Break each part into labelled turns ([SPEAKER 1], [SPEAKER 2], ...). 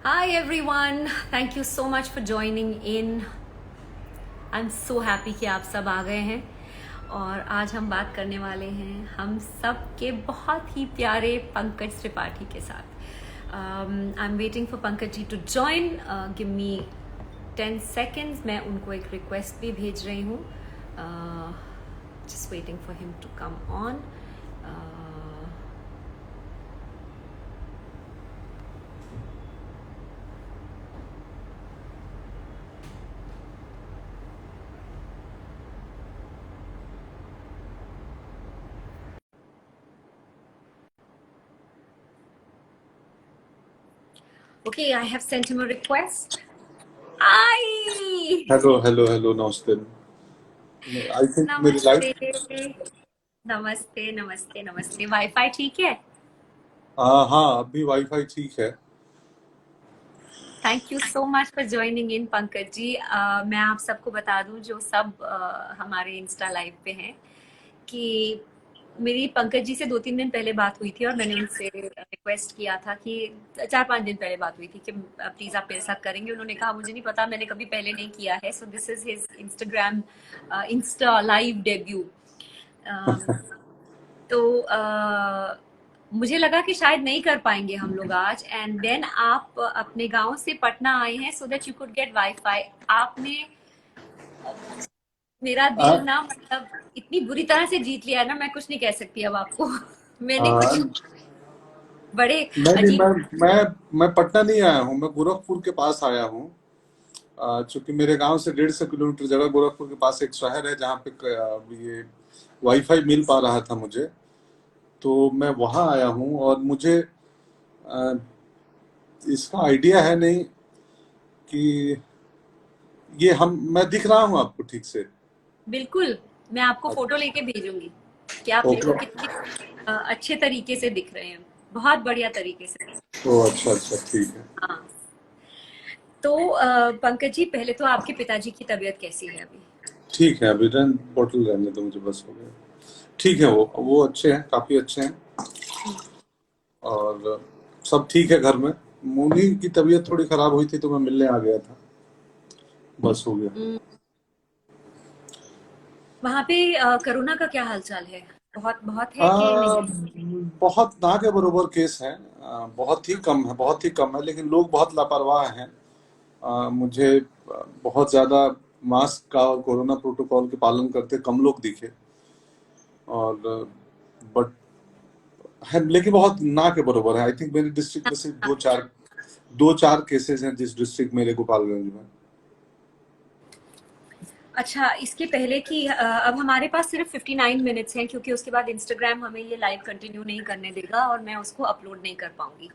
[SPEAKER 1] Hi everyone, thank you so much for joining in. I'm so happy कि आप सब आ गए हैं और आज हम बात करने वाले हैं हम सब के बहुत ही प्यारे पंकज त्रिपाठी के साथ। I am waiting for Pankaj ji to join. Give me 10 seconds। मैं उनको एक रिक्वेस्ट भी भेज रही हूँ। Just waiting for him to come on. Okay, I have sent him a request. Hi!
[SPEAKER 2] Hello नमस्ते। आई थिंक मेरी
[SPEAKER 1] नमस्ते
[SPEAKER 2] लाइफ
[SPEAKER 1] नमस्ते नमस्ते नमस्ते। वाईफाई ठीक है?
[SPEAKER 2] हाँ, अभी वाईफाई ठीक है।
[SPEAKER 1] Thank you so much for joining in Pankaj ji. मैं आप सबको बता दूं जो सब हमारे इंस्टा लाइव पे हैं कि मेरी पंकज जी से 2-3 दिन पहले बात हुई थी और मैंने उनसे रिक्वेस्ट किया था कि 4-5 दिन पहले बात हुई थी कि प्लीज आप मेरे साथ करेंगे। उन्होंने कहा मुझे नहीं पता, मैंने कभी पहले नहीं किया है। So this is his Instagram Insta live debut. तो मुझे लगा कि शायद नहीं कर पाएंगे हम लोग आज, एंड देन आप अपने गांव से पटना आए हैं so that you could get wifi. आपने मेरा दिल
[SPEAKER 2] आ,
[SPEAKER 1] ना मतलब इतनी बुरी तरह से जीत लिया है ना, मैं कुछ नहीं कह सकती अब आपको। मैंने
[SPEAKER 2] आ,
[SPEAKER 1] कुछ बड़े
[SPEAKER 2] नहीं
[SPEAKER 1] अजीब।
[SPEAKER 2] मैं पटना नहीं आया हूँ, मैं गोरखपुर के पास आया हूँ। चूंकि मेरे गांव से 150 किलोमीटर जगह गोरखपुर के पास एक शहर है जहाँ पे ये वाईफाई मिल पा रहा था मुझे, तो मैं वहां आया हूँ। और मुझे आ, इसका आइडिया है नहीं कि मैं दिख रहा हूँ आपको ठीक से।
[SPEAKER 1] बिल्कुल, मैं आपको फोटो लेके भेजूंगी कि आप मेरे
[SPEAKER 2] ओके।
[SPEAKER 1] को कितने अच्छे तरीके से दिख रहे हैं, बहुत बढ़िया तरीके से।
[SPEAKER 2] ओ अच्छा ठीक है।
[SPEAKER 1] हाँ। तो पंकज जी, पहले तो आपके पिताजी की तबीयत कैसी है अभी?
[SPEAKER 2] ठीक है, अभी रन बॉटल रहने दो मुझे, बस हो गया। ठीक है, वो अच्छे हैं, काफी अच्छे हैं।
[SPEAKER 1] हम्म।
[SPEAKER 2] और सब ठीक है घर में। मुन्नी की तबीयत थोड़ी खराब हुई थी तो मैं मिलने आ गया था, बस हो गया।
[SPEAKER 1] हम्म। वहां पे कोरोना का क्या हालचाल है? बहुत बहुत है कि
[SPEAKER 2] आ,
[SPEAKER 1] नहीं?
[SPEAKER 2] बहुत ना के बरोबर केस है। बहुत ही कम है, बहुत ही कम है, लेकिन लोग बहुत लापरवाह हैं। मुझे बहुत ज्यादा मास्क का और कोरोना प्रोटोकॉल के पालन करते कम लोग दिखे। और बट है, लेकिन बहुत ना के बरोबर है। आई थिंक मेरे डिस्ट्रिक्ट में सिर्फ दो चार केसेस हैं, जिस डिस्ट्रिक्ट मेरे गोपालगंज में।
[SPEAKER 1] अच्छा, इसके पहले कि अब हमारे पास सिर्फ 59 मिनट्स हैं क्योंकि उसके बाद इंस्टाग्राम हमें ये लाइव कंटिन्यू नहीं करने देगा और मैं उसको अपलोड नहीं कर पाऊंगी।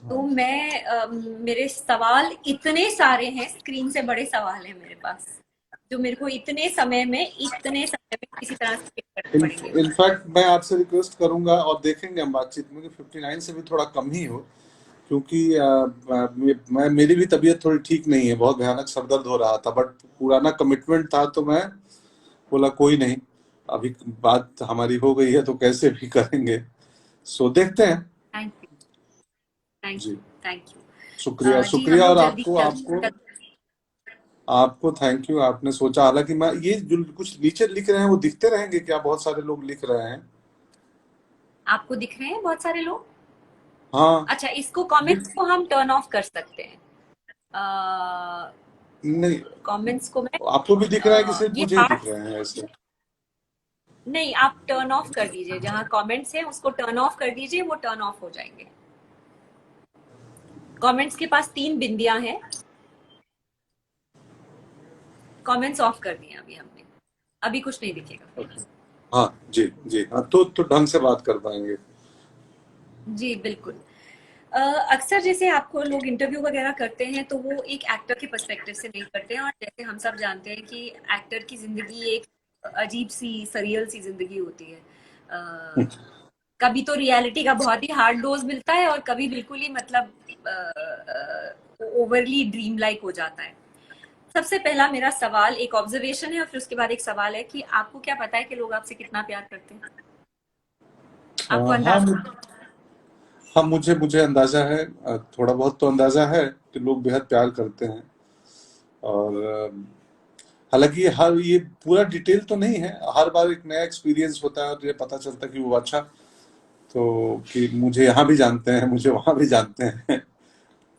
[SPEAKER 1] तो मैं मेरे सवाल इतने सारे हैं, स्क्रीन से बड़े सवाल हैं मेरे पास, जो मेरे को इतने समय में किसी तरह से pick करने पड़ेंगे।
[SPEAKER 2] इनफैक्ट मैं आपसे रिक्वेस्ट करूंगा, और देखेंगे हम बातचीत में, कि 59 से भी थोड़ा कम ही हो। क्योंकि मेरी भी तबीयत थोड़ी ठीक नहीं है, बहुत भयानक सर दर्द हो रहा था, बट पुराना कमिटमेंट था तो मैं बोला कोई नहीं, अभी बात हमारी हो गई है तो कैसे भी करेंगे। सो देखते हैं।
[SPEAKER 1] Thank you, thank
[SPEAKER 2] ji,
[SPEAKER 1] you, thank you.
[SPEAKER 2] शुक्रिया
[SPEAKER 1] जी, हम
[SPEAKER 2] शुक्रिया।
[SPEAKER 1] लोग
[SPEAKER 2] और
[SPEAKER 1] जल्दी
[SPEAKER 2] आपको
[SPEAKER 1] जल्दी
[SPEAKER 2] आपको आपको थैंक यू, आपने सोचा। हालांकि मैं ये जो कुछ नीचे लिख रहे हैं वो दिखते रहेंगे क्या? बहुत सारे लोग लिख रहे हैं।
[SPEAKER 1] आपको दिख रहे हैं बहुत सारे लोग?
[SPEAKER 2] हाँ।
[SPEAKER 1] अच्छा, इसको कमेंट्स को हम टर्न ऑफ कर सकते हैं।
[SPEAKER 2] नहीं,
[SPEAKER 1] कमेंट्स को मैं
[SPEAKER 2] आपको भी दिख रहा है कि सिर्फ
[SPEAKER 1] ये
[SPEAKER 2] मुझे ही दिख
[SPEAKER 1] हार्ट,
[SPEAKER 2] रहे हैं ऐसे?
[SPEAKER 1] नहीं, आप टर्न ऑफ कर दीजिए। जहां कमेंट्स है उसको टर्न ऑफ कर दीजिए, वो टर्न ऑफ हो जाएंगे। कमेंट्स के पास 3 बिंदियां हैं। कमेंट्स ऑफ कर दिए अभी हमने, अभी कुछ नहीं दिखेगा।
[SPEAKER 2] Okay. हाँ जी जी, हाँ तो ढंग से बात कर पाएंगे।
[SPEAKER 1] जी बिल्कुल। अक्सर जैसे आपको लोग इंटरव्यू वगैरह करते हैं तो वो एक एक्टर के पर्सपेक्टिव से नहीं करते हैं, और जैसे हम सब जानते हैं कि एक्टर की जिंदगी एक अजीब सी सरियल सी जिंदगी होती है। कभी तो रियलिटी का बहुत ही हार्ड डोज मिलता है और कभी बिल्कुल ही मतलब ओवरली ड्रीम लाइक हो जाता है। सबसे पहला मेरा सवाल एक ऑब्जर्वेशन है और फिर उसके बाद एक सवाल है कि आपको क्या पता है कि लोग आपसे कितना प्यार करते हैं? आपको
[SPEAKER 2] हाँ
[SPEAKER 1] अंदाजा?
[SPEAKER 2] हाँ, मुझे मुझे अंदाजा है, थोड़ा बहुत तो अंदाजा है कि लोग बेहद प्यार करते हैं। और हालांकि ये पूरा डिटेल तो नहीं है, हर बार एक नया एक्सपीरियंस होता है और ये पता चलता है कि वो अच्छा, तो कि मुझे यहाँ भी जानते हैं, मुझे वहां भी जानते हैं।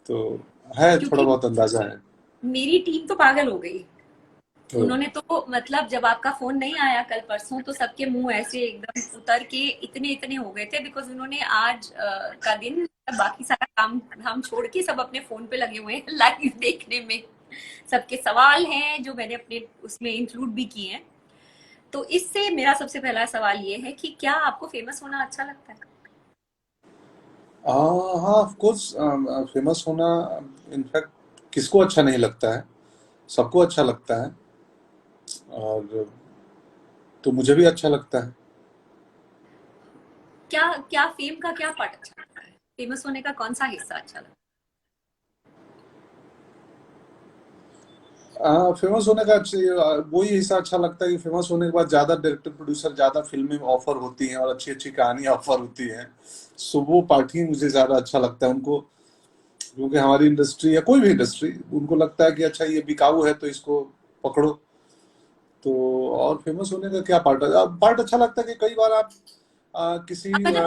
[SPEAKER 2] तो है, थोड़ा
[SPEAKER 1] क्योंकि
[SPEAKER 2] बहुत अंदाजा है।
[SPEAKER 1] मेरी टीम तो पागल हो गई।
[SPEAKER 2] तो
[SPEAKER 1] उन्होंने तो मतलब जब आपका फोन नहीं आया कल परसों तो सबके मुंह ऐसे एकदम उतर के इतने इतने हो गए थे, बिकॉज उन्होंने आज का दिन बाकी सारा काम हम छोड़ के सब अपने फोन पे लगे हुए हैं लाइव देखने में। सबके सवाल हैं जो मैंने अपने उसमें इंक्लूड भी किए हैं। तो इससे मेरा सबसे पहला सवाल ये है कि क्या आपको फेमस होना अच्छा लगता है?
[SPEAKER 2] हाँ, ऑफ कोर्स, फेमस होना इनफैक्ट किसको अच्छा नहीं लगता है, सबको अच्छा लगता है। और तो मुझे भी अच्छा लगता है।
[SPEAKER 1] क्या क्या फेम का क्या पार्ट अच्छा लगता है? फेमस होने का कौन सा हिस्सा अच्छा लगता
[SPEAKER 2] फेमस होने का वही हिस्सा अच्छा लगता है कि फेमस होने के बाद ज्यादा डायरेक्टर प्रोड्यूसर, ज्यादा फिल्में ऑफर होती हैं और अच्छी अच्छी कहानियां ऑफर होती हैं। सो वो पार्ट ही मुझे ज्यादा अच्छा लगता है उनको, क्योंकि हमारी इंडस्ट्री या कोई भी इंडस्ट्री, उनको लगता है कि अच्छा ये बिकाऊ है तो इसको पकड़ो। तो और फेमस होने का क्या पार्ट है, पार्ट अच्छा लगता है कि कई बार आप किसी
[SPEAKER 1] है? मतलब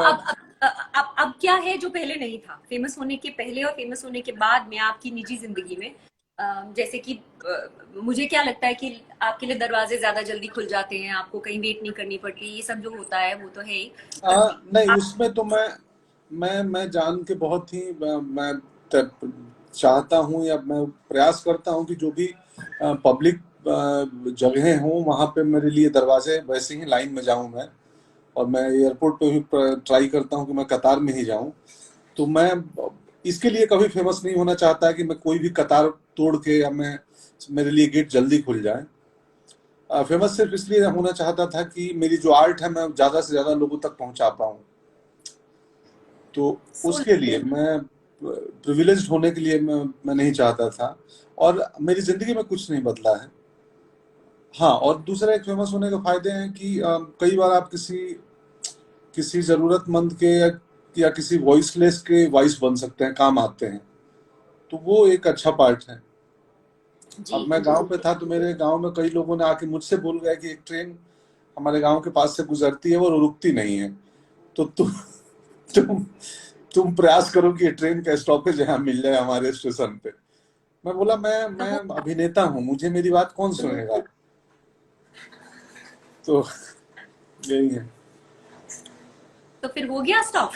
[SPEAKER 1] अब क्या है जो पहले नहीं था, फेमस होने के पहले और फेमस होने के बाद में आपकी निजी जिंदगी में? जैसे कि मुझे क्या लगता है कि आपके लिए दरवाजे ज्यादा जल्दी खुल जाते हैं, आपको कहीं वेट नहीं करनी पड़ती, ये सब जो होता है वो तो है ही। बट
[SPEAKER 2] नहीं,
[SPEAKER 1] आप
[SPEAKER 2] उसमें तो मैं जान के बहुत ही मैं चाहता हूँ या मैं प्रयास करता हूँ कि जो भी पब्लिक जगहें हों वहां पे मेरे लिए दरवाजे वैसे ही लाइन में जाऊं मैं। और मैं एयरपोर्ट पे भी ट्राई करता हूँ कि मैं कतार में ही जाऊं। तो मैं इसके लिए कभी फेमस नहीं होना चाहता कि मैं कोई भी कतार तोड़ के, या मैं मेरे लिए गेट जल्दी खुल जाए। फेमस सिर्फ इसलिए होना चाहता था कि मेरी जो आर्ट है मैं ज्यादा से ज्यादा लोगों तक पहुंचा पाऊं। तो
[SPEAKER 1] सोल
[SPEAKER 2] उसके लिए मैं प्रिविलेज्ड होने के लिए मैं नहीं चाहता था। और मेरी जिंदगी में कुछ नहीं बदला है। हाँ, और दूसरा एक फेमस होने के फायदे हैं कि कई बार आप किसी किसी जरूरतमंद के या किसी वॉइसलेस के वॉइस बन सकते हैं, काम आते हैं। तो वो एक अच्छा पार्ट है।
[SPEAKER 1] जी।
[SPEAKER 2] अब मैं गांव पे था तो मेरे गांव में कई लोगों ने आके मुझसे बोल गए कि एक ट्रेन हमारे गांव के पास से गुजरती है, वो रुकती नहीं है। तो तुम तुम प्रयास करो कि ये ट्रेन का स्टॉपेज यहाँ मिल जाए हमारे स्टेशन पे। मैं बोला,
[SPEAKER 1] तो
[SPEAKER 2] मैं
[SPEAKER 1] वो
[SPEAKER 2] अभिनेता हूँ, मुझे मेरी बात कौन सुनेगा। तो यही है।
[SPEAKER 1] तो फिर हो गया स्टॉप?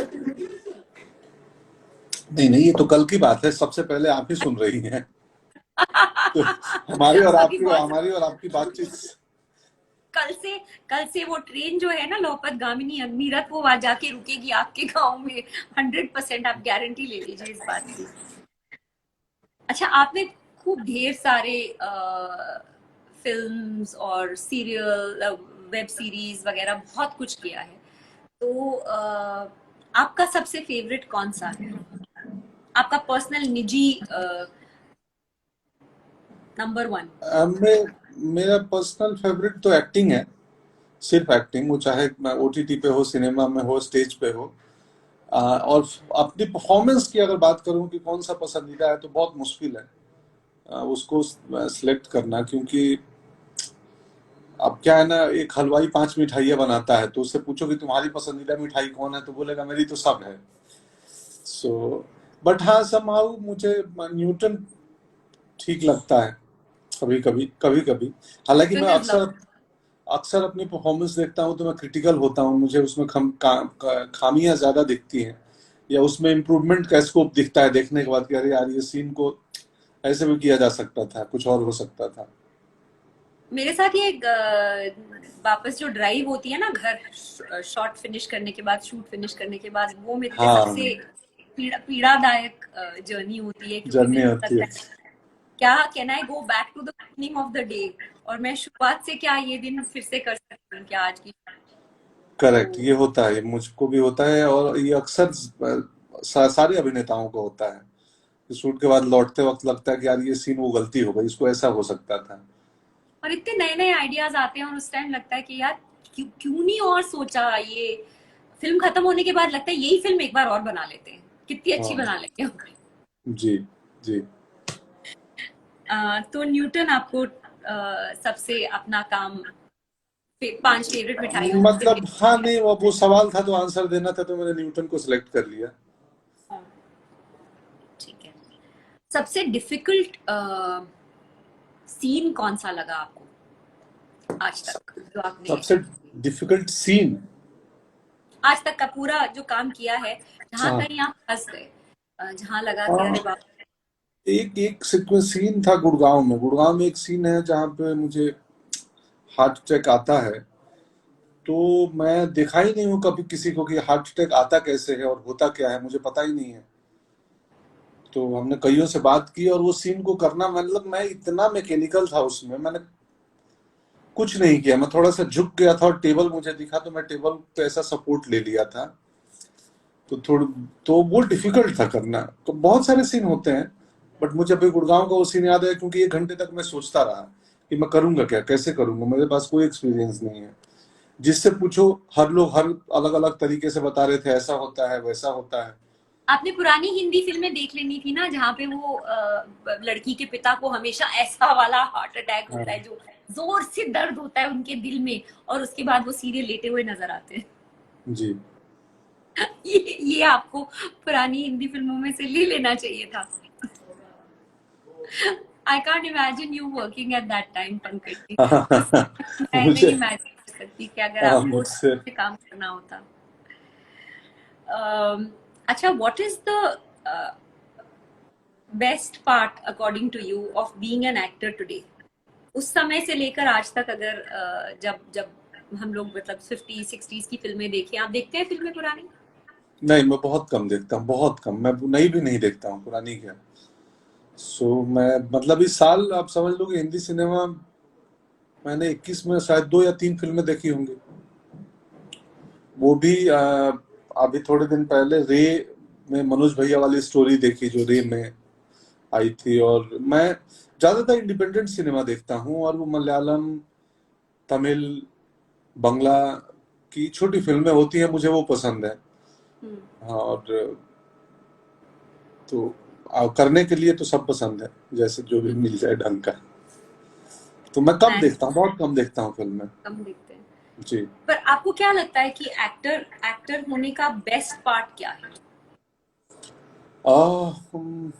[SPEAKER 2] नहीं नहीं, ये तो कल की बात है, सबसे पहले आप ही सुन रही हैं। तो
[SPEAKER 1] अभी बहुत
[SPEAKER 2] हमारी और आपकी बातचीत।
[SPEAKER 1] कल से कल से वो ट्रेन जो है ना लोपत गामिनी अग्निरथ वो वहां जाके रुकेगी आपके गांव में। 100% आप गारंटी ले लीजिए इस बात की। अच्छा, आपने खूब ढेर सारे फिल्म्स और सीरियल, वेब सीरीज वगैरह बहुत कुछ किया है। तो आपका सबसे फेवरेट कौन सा है? आपका पर्सनल निजी नंबर वन?
[SPEAKER 2] मेरा पर्सनल फेवरेट तो एक्टिंग है। सिर्फ एक्टिंग, वो चाहे ओटीटी पे हो, सिनेमा में हो, स्टेज पे हो। और अपनी परफॉर्मेंस की अगर बात करूं कि कौन सा पसंदीदा है, तो बहुत मुश्किल है उसको सिलेक्ट करना। क्योंकि अब क्या है ना, एक हलवाई 5 मिठाइयाँ बनाता है, तो उससे पूछो कि तुम्हारी पसंदीदा मिठाई कौन है, तो बोलेगा मेरी तो सब है। सो बट हाँ, समहाउ मुझे न्यूटन ठीक लगता है, कभी कभी कभी कभी। हालांकि मैं
[SPEAKER 1] न्यूटन इज लव।
[SPEAKER 2] अक्सर अक्सर अपनी परफॉर्मेंस देखता हूँ तो मैं क्रिटिकल होता हूँ, मुझे उसमें खामियां ज्यादा दिखती हैं, या उसमें इम्प्रूवमेंट का स्कोप दिखता है देखने के बाद कि अरे यार, ये सीन को ऐसे भी किया जा सकता था, कुछ और हो सकता था।
[SPEAKER 1] मेरे साथ ये वापस जो ड्राइव होती है ना घर, शॉट फिनिश करने के बाद, शूट फिनिश करने के बाद, वो मेरे लिए
[SPEAKER 2] हाँ,
[SPEAKER 1] सबसे पीड़ादायक जर्नी होती है, क्योंकि
[SPEAKER 2] जर्नी
[SPEAKER 1] फिर
[SPEAKER 2] होती
[SPEAKER 1] लगता
[SPEAKER 2] है।
[SPEAKER 1] है क्या can I go back to the beginning of the day, और मैं शुरुआत से क्या ये दिन फिर से कर सकती हूँ क्या आज की। तो
[SPEAKER 2] करेक्ट, ये होता है, ये मुझको भी होता है, और ये अक्सर सारे अभिनेताओं को होता है कि शूट के बाद लौटते वक्त लगता है कि यार, ये सीन वो गलती हो गई, इसको ऐसा हो सकता था।
[SPEAKER 1] और इतने नए नए आइडियाज आते हैं और उस टाइम लगता है कि यार क्यों क्यों नहीं और सोचा ये। फिल्म खत्म होने के बाद लगता है यही फिल्म एक बार और बना लेते हैं। कितनी अच्छी
[SPEAKER 2] हाँ
[SPEAKER 1] बना लेते हो।
[SPEAKER 2] जी जी।
[SPEAKER 1] तो न्यूटन आपको सबसे अपना काम 5 फेवरेट मिठाइयों से
[SPEAKER 2] मतलब हाँ नहीं, वो सवाल था तो आंसर देना था, तो मैंने न्यूटन को सिलेक्ट कर लिया।
[SPEAKER 1] ठीक है। सबसे डिफिकल्ट सीन कौन सा लगा आपको आज तक, जो आपने
[SPEAKER 2] सबसे डिफिकल्ट सीन,
[SPEAKER 1] आज तक का पूरा जो काम किया है, जहां
[SPEAKER 2] हाँ
[SPEAKER 1] कहीं आप फंस गए, जहां लगा कि अरे
[SPEAKER 2] हाँ,
[SPEAKER 1] बाप।
[SPEAKER 2] एक एक सीक्वेंस सीन था गुड़गांव में एक सीन है जहाँ पे मुझे हार्ट अटैक आता है। तो मैं देखा ही नहीं हूँ कभी किसी को कि हार्ट अटैक आता कैसे है और होता क्या है, मुझे पता ही नहीं है। तो हमने कईयों से बात की और वो सीन को करना, मतलब मैं इतना मैकेनिकल था उसमें, मैंने कुछ नहीं किया। मैं थोड़ा सा झुक गया था और टेबल मुझे दिखा तो मैं टेबल पे ऐसा सपोर्ट ले लिया था। तो थोड़ा, तो वो डिफिकल्ट था करना। तो बहुत सारे सीन होते हैं, बट मुझे अभी गुड़गांव का वो सीन याद है क्योंकि 1 घंटे तक मैं सोचता रहा कि मैं करूंगा क्या, कैसे करूंगा, मेरे पास कोई एक्सपीरियंस नहीं है। जिससे पूछो हर लोग हर अलग अलग तरीके से बता रहे थे, ऐसा होता है वैसा होता है।
[SPEAKER 1] आपने पुरानी हिंदी फिल्में देख लेनी थी ना, जहाँ पे वो लड़की के पिता को हमेशा ऐसा वाला हार्ट अटैक होता है,
[SPEAKER 2] हाँ
[SPEAKER 1] जो जोर से दर्द होता है उनके दिल में, और उसके बाद वो सीरियल लेटे हुए नजर आते हैं।
[SPEAKER 2] जी।
[SPEAKER 1] ये आपको पुरानी हिंदी फिल्मों में से ले लेना चाहिए था। I can't imagine you working at that time, Pankaj ji. उस मैं नहीं
[SPEAKER 2] मुझे,
[SPEAKER 1] इमेजिन कर सकती कि अगर
[SPEAKER 2] हाँ
[SPEAKER 1] आपको उस
[SPEAKER 2] मुझसे,
[SPEAKER 1] से काम करना होता। अच्छा, what is the best part according to you of being an actor today? उस समय से लेकर आज तक, अगर जब जब हम लोग मतलब 50 60s की फिल्में देखें, आप देखते हैं फिल्में पुरानी?
[SPEAKER 2] नहीं मैं बहुत कम देखता हूँ, बहुत कम। मैं नई भी नहीं देखता हूँ, पुरानी क्या। मैं मतलब इस साल आप समझ लो कि हिंदी सिनेमा मैंने 21 में शायद 2 या 3 फिल्में देखी होंगी। वो भी अभी थोड़े दिन पहले रे में मनोज भैया वाली स्टोरी देखी जो रे में आई थी। और मैं ज्यादातर इंडिपेंडेंट सिनेमा देखता हूँ, और वो मलयालम, तमिल, बंगला की छोटी फिल्में होती हैं, मुझे वो पसंद है।
[SPEAKER 1] हम्म।
[SPEAKER 2] हाँ, और तो करने के लिए तो सब पसंद है, जैसे जो भी मिल जाए ढंग का। तो मैं कम
[SPEAKER 1] मैं
[SPEAKER 2] देखता हूँ, बहुत कम देखता हूँ फिल्में।
[SPEAKER 1] कम देखते हैं।
[SPEAKER 2] जी।
[SPEAKER 1] पर आपको क्या लगता है कि एक्टर एक्टर होने का बेस्ट पार्ट क्या है?
[SPEAKER 2] आ, हम्म,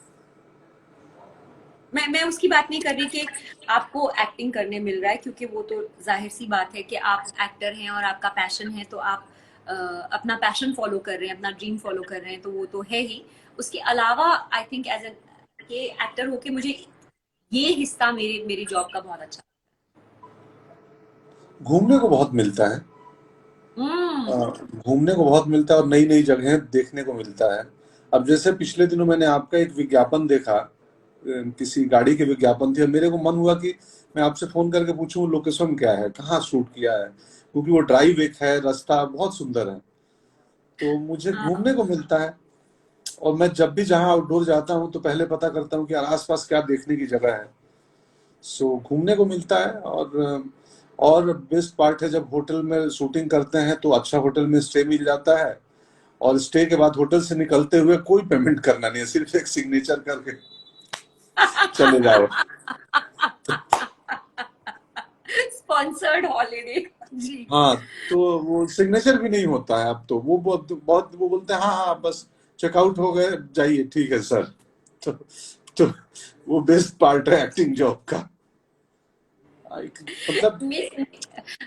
[SPEAKER 1] मैं उसकी बात नहीं कर रही कि आपको एक्टिंग करने मिल रहा है, क्योंकि वो तो जाहिर सी बात है कि आप एक्टर हैं और आपका पैशन है, तो आप अपना पैशन फॉलो कर रहे हैं, अपना ड्रीम फॉलो कर रहे हैं, तो वो तो है ही। उसके अलावा आई थिंक एज एन ये एक्टर होके मुझे ये हिस्सा मेरे मेरी जॉब का बहुत अच्छा।
[SPEAKER 2] घूमने को बहुत मिलता है।
[SPEAKER 1] हम्म।
[SPEAKER 2] घूमने को बहुत मिलता है और नई नई जगहें देखने को मिलता है। अब जैसे पिछले दिनों मैंने आपका एक विज्ञापन देखा, किसी गाड़ी के विज्ञापन थी, और मेरे को मन हुआ कि मैं आपसे फोन करके पूछूं लोकेशन क्या है, कहाँ शूट किया है, क्योंकि वो ड्राइव एक है, रास्ता बहुत सुंदर है। तो मुझे
[SPEAKER 1] हाँ।
[SPEAKER 2] घूमने को मिलता है। और मैं जब भी जहाँ आउटडोर जाता हूँ तो पहले पता करता हूँ कि यार आसपास क्या देखने की जगह है। घूमने को मिलता है। और बेस्ट पार्ट है जब होटल में शूटिंग करते हैं तो अच्छा होटल में स्टे मिल जाता है, और स्टे के बाद होटल से निकलते हुए कोई पेमेंट करना नहीं है, सिर्फ एक सिग्नेचर करके चले जाओ।
[SPEAKER 1] Sponsored holiday. जी।
[SPEAKER 2] हाँ, तो वो सिग्नेचर भी नहीं होता है अब तो, वो बहुत बहुत वो बोलते हैं हाँ हाँ बस चेकआउट हो गए जाइए, ठीक है सर। तो, तो वो बेस्ट पार्ट है एक्टिंग जॉब का। मतलब
[SPEAKER 1] मेरे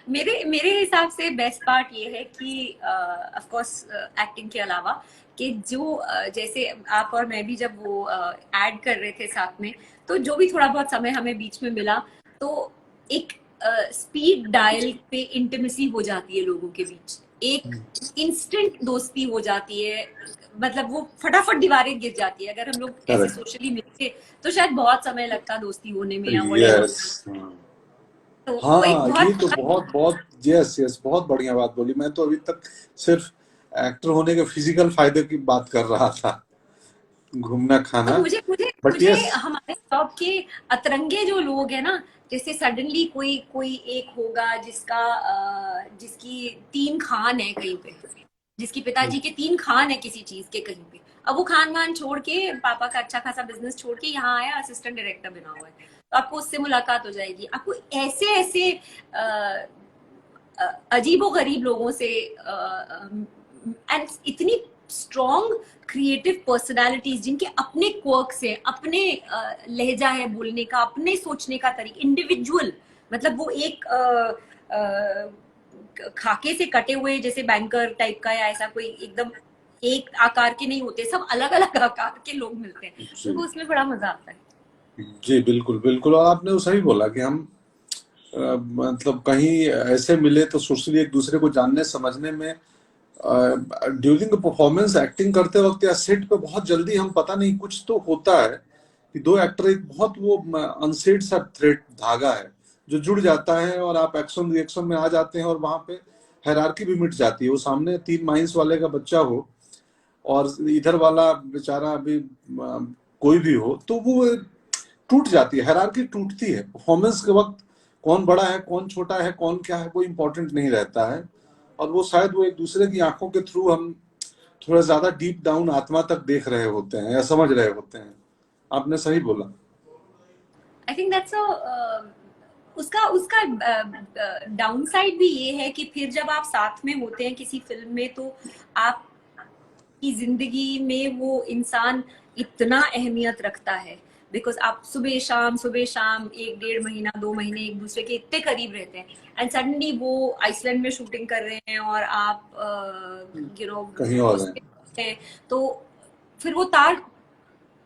[SPEAKER 1] मेरे मेरे हिसाब से बेस्ट पार्ट ये है कि ऑफ कोर्स एक्टिंग के अलावा, कि जो जैसे आप और मैं भी जब वो ऐड कर रहे थे साथ में, तो जो भी थोड़ा बहुत समय हमें बीच में मिला, तो एक स्पीड डायल पे इंटिमेसी हो जाती है लोगों के बीच, एक इंस्टेंट दोस्ती हो जाती है। मतलब वो फटाफट दीवारें गिर जाती है। अगर हम लोग ऐसे
[SPEAKER 2] करेक्ट।
[SPEAKER 1] सोशली मिलते तो शायद बहुत समय लगता दोस्ती होने में या व्हाटएवर।
[SPEAKER 2] यस।
[SPEAKER 1] तो वो एक
[SPEAKER 2] हाँ ये
[SPEAKER 1] बहुत
[SPEAKER 2] तो बहुत बहुत, यस यस, बहुत बढ़िया बात बोली। मैं तो अभी तक सिर्फ एक्टर होने के फिजिकल फायदे की बात कर रहा था, घूमना
[SPEAKER 1] तो
[SPEAKER 2] खाना।
[SPEAKER 1] मुझे मुझे
[SPEAKER 2] बट
[SPEAKER 1] मुझे
[SPEAKER 2] यस,
[SPEAKER 1] हमारे जॉब के अतरंगे जो लोग हैं ना, जैसे सडनली कोई कोई एक होगा जिसका जिसकी 3 खान है कहीं पे, जिसकी पिताजी के 3 खान है किसी चीज के कहीं पे, अब वो खान वान छोड़ के, पापा का अच्छा खासा बिजनेस छोड़ के यहाँ आया, असिस्टेंट डायरेक्टर बना हुआ है। तो आपको उससे मुलाकात हो जाएगी, आपको ऐसे ऐसे अजीबो गरीब लोगों से, एंड इतनी स्ट्रॉन्ग क्रिएटिव पर्सनालिटीज जिनके अपने क्वर्क्स है, अपने लहजा है बोलने का, अपने सोचने का तरीका, इंडिविजुअल, मतलब वो एक खाके से कटे हुए जैसे बैंकर टाइप का या ऐसा कोई एकदम एक आकार के नहीं होते, सब अलग अलग आकार के लोग मिलते हैं, तो उसमें बड़ा मजा आता है।
[SPEAKER 2] जी बिल्कुल बिल्कुल, और आपने वो सही बोला कि हम मतलब कहीं ऐसे मिले तो सोशली एक दूसरे को जानने समझने में, ड्यूरिंग परफॉर्मेंस एक्टिंग करते वक्त या सेट पे बहुत जल्दी हम, पता नहीं कुछ तो होता है कि दो एक्टर एक बहुत वो अनसेड सा थ्रेड धागा है जो जुड़ जाता है, और आप एक्शन रिएक्शन में आ जाते हैं, और वहां पे हायरार्की भी मिट जाती है। वो सामने 3 माइंस वाले का बच्चा हो और इधर वाला बेचारा अभी कोई भी हो, तो वो टूट जाती है, हायरार्की टूटती है परफॉर्मेंस के वक्त। कौन बड़ा है, कौन छोटा है, कौन क्या है, कोई इंपॉर्टेंट नहीं रहता है। और वो शायद वो एक दूसरे की आंखों के थ्रू हम थोड़ा ज्यादा डीप डाउन आत्मा तक देख रहे होते हैं या समझ रहे होते हैं। आपने सही बोला।
[SPEAKER 1] आई थिंक दैट्स उसका उसका डाउन साइड भी ये है कि फिर जब आप साथ में होते हैं किसी फिल्म में, तो आपकी जिंदगी में वो इंसान इतना अहमियत रखता है, बिकॉज आप सुबह शाम 1 डेढ़ महीना 2 महीने एक दूसरे के इतने करीब रहते हैं, एंड सडनली वो आइसलैंड में शूटिंग कर रहे हैं और आप
[SPEAKER 2] कहीं और है।
[SPEAKER 1] हैं, तो फिर वो तार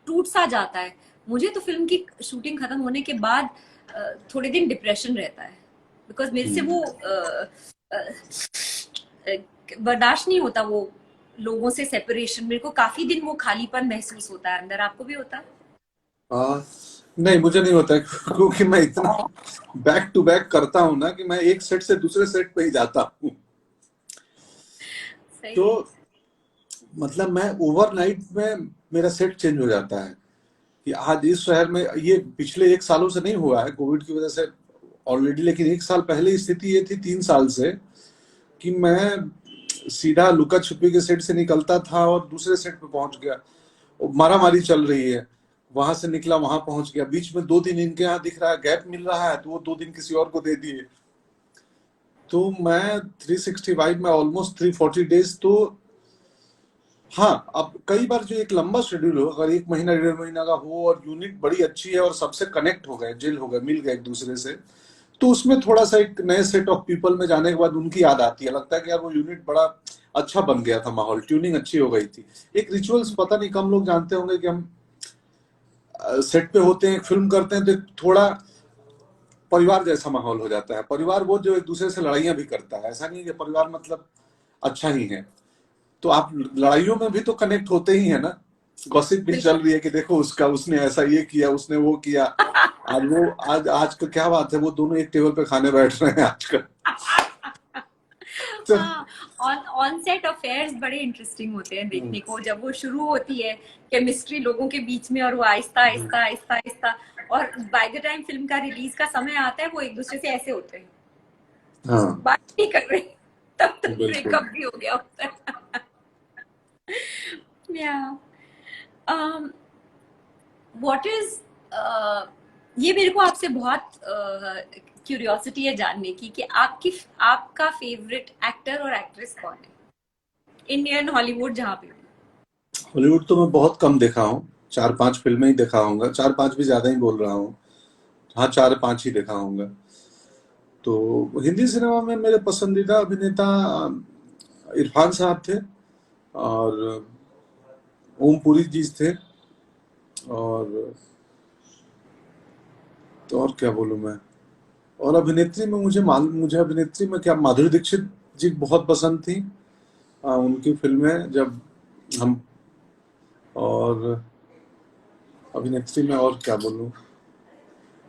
[SPEAKER 1] टूट सा जाता है। मुझे तो फिल्म की शूटिंग खत्म होने के बाद थोड़े दिन डिप्रेशन रहता है, बिकॉज मेरे से वो बर्दाश्त नहीं होता, वो लोगों से सेपरेशन। मेरे को काफी दिन वो खालीपन महसूस होता है अंदर। आपको भी होता है?
[SPEAKER 2] नहीं, मुझे नहीं होता है क्योंकि मैं इतना बैक टू बैक करता हूँ ना कि मैं एक सेट से दूसरे सेट पे ही जाता हूँ। तो मतलब मैं ओवरनाइट में मेरा सेट चेंज हो जाता है कि आज इस शहर में, ये पिछले 1 सालों से नहीं हुआ है कोविड की वजह से ऑलरेडी, लेकिन 1 साल पहले स्थिति ये थी 3 साल से कि मैं सीधा लुका छुपी के सेट से निकलता था और दूसरे सेट पे पहुंच गया, मारा मारी चल रही है, वहां से निकला वहां पहुंच गया, बीच में 2 दिन इनके यहाँ दिख रहा है गैप मिल रहा है तो वो 2 दिन किसी और को दे दिए। तो मैं 365 में ऑलमोस्ट 340 डेज। तो हाँ, अब कई बार जो एक लंबा शेड्यूल हो, अगर 1 महीना 1.5 महीना का हो और यूनिट बड़ी अच्छी है और सबसे कनेक्ट हो गए, जेल हो गए, मिल गए एक दूसरे से, तो उसमें थोड़ा सा एक नए सेट ऑफ पीपल में जाने के बाद उनकी याद आती है, लगता है कि यार वो यूनिट बड़ा अच्छा बन गया था, माहौल ट्यूनिंग अच्छी हो गई थी। एक रिचुअल्स पता नहीं कम लोग जानते होंगे कि हम सेट पे होते हैं, फिल्म करते हैं, तो थोड़ा परिवार जैसा माहौल हो जाता है। परिवार वो जो एक दूसरे से लड़ाइयां भी करता है, ऐसा नहीं कि परिवार मतलब अच्छा ही है। तो आप लड़ाइयों में भी तो कनेक्ट होते ही है ना, गॉसिप भी चल रही है कि देखो उसका, उसने ऐसा ये किया, उसने वो किया। आज का क्या बात है, वो दोनों एक टेबल पे खाने बैठ रहे हैं आजकल। तो
[SPEAKER 1] ऑन सेट अफेयर्स बड़े इंटरेस्टिंग होते हैं देखने को, जब वो शुरू होती है केमिस्ट्री लोगों के बीच में, और वो आहिस्ता आहिस्ता आहिस्ता आहिस्ता, और बाय द टाइम फिल्म का रिलीज का समय आता है वो एक दूसरे से ऐसे होते हैं,
[SPEAKER 2] हाँ
[SPEAKER 1] बात नहीं कर रहे, तब तक
[SPEAKER 2] बिल्कुल।
[SPEAKER 1] ब्रेकअप भी हो गया होता है। या व्हाट इज, ये मेरे को आपसे बहुत क्यूरियोसिटी है जानने की कि आपका फेवरेट एक्टर और एक्ट्रेस कौन है, इंडियन हॉलीवुड जहाँ पे भी?
[SPEAKER 2] हॉलीवुड तो मैं बहुत कम देखा हूँ, 4-5 फिल्में ही देखा होऊंगा, 4-5 भी ज्यादा ही बोल रहा हूँ। हाँ, 4-5 ही देखा होऊंगा। तो हिंदी सिनेमा में मेरे पसंदीदा अभिनेता इरफान साहब थे, और ओम पुरी जी थे, और तो और क्या बोलूं मैं। और अभिनेत्री में मुझे अभिनेत्री में क्या, माधुरी दीक्षित जी बहुत पसंद थी, उनकी फिल्में जब हम। और अभिनेत्री में और क्या बोलूं,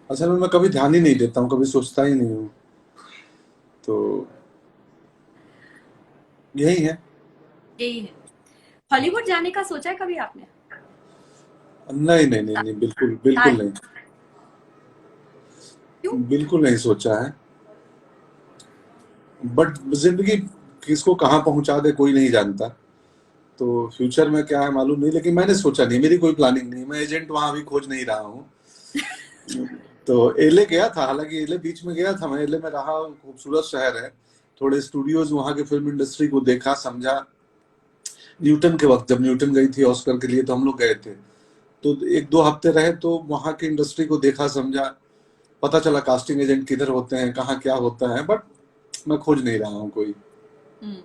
[SPEAKER 2] असल में मैं कभी ध्यान ही नहीं देता हूँ, कभी सोचता ही नहीं हूँ। तो यही है।
[SPEAKER 1] यही है। हॉलीवुड जाने का सोचा है कभी आपने?
[SPEAKER 2] नहीं नहीं नहीं नहीं, बिल्कुल बिल्कुल नहीं,
[SPEAKER 1] क्यों?
[SPEAKER 2] बिल्कुल नहीं सोचा है। बट जिंदगी किसको कहाँ पहुंचा दे कोई नहीं जानता। तो फ्यूचर में क्या है मालूम नहीं, लेकिन मैंने सोचा नहीं, मेरी कोई प्लानिंग नहीं, मैं एजेंट वहां अभी खोज नहीं रहा हूँ। तो एले गया था, हालांकि एले बीच में गया था मैं, एले में रहा, खूबसूरत शहर है, थोड़े स्टूडियोज वहां के फिल्म इंडस्ट्री को देखा समझा। न्यूटन के वक्त, जब न्यूटन गई थी ऑस्कर के लिए, तो हम लोग गए थे, तो 1-2 हफ्ते रहे, तो वहां की इंडस्ट्री को देखा समझा, पता चला कास्टिंग एजेंट किधर होते हैं, कहाँ क्या होता है, बट मैं खोज नहीं रहा हूँ कोई।
[SPEAKER 1] हम्म।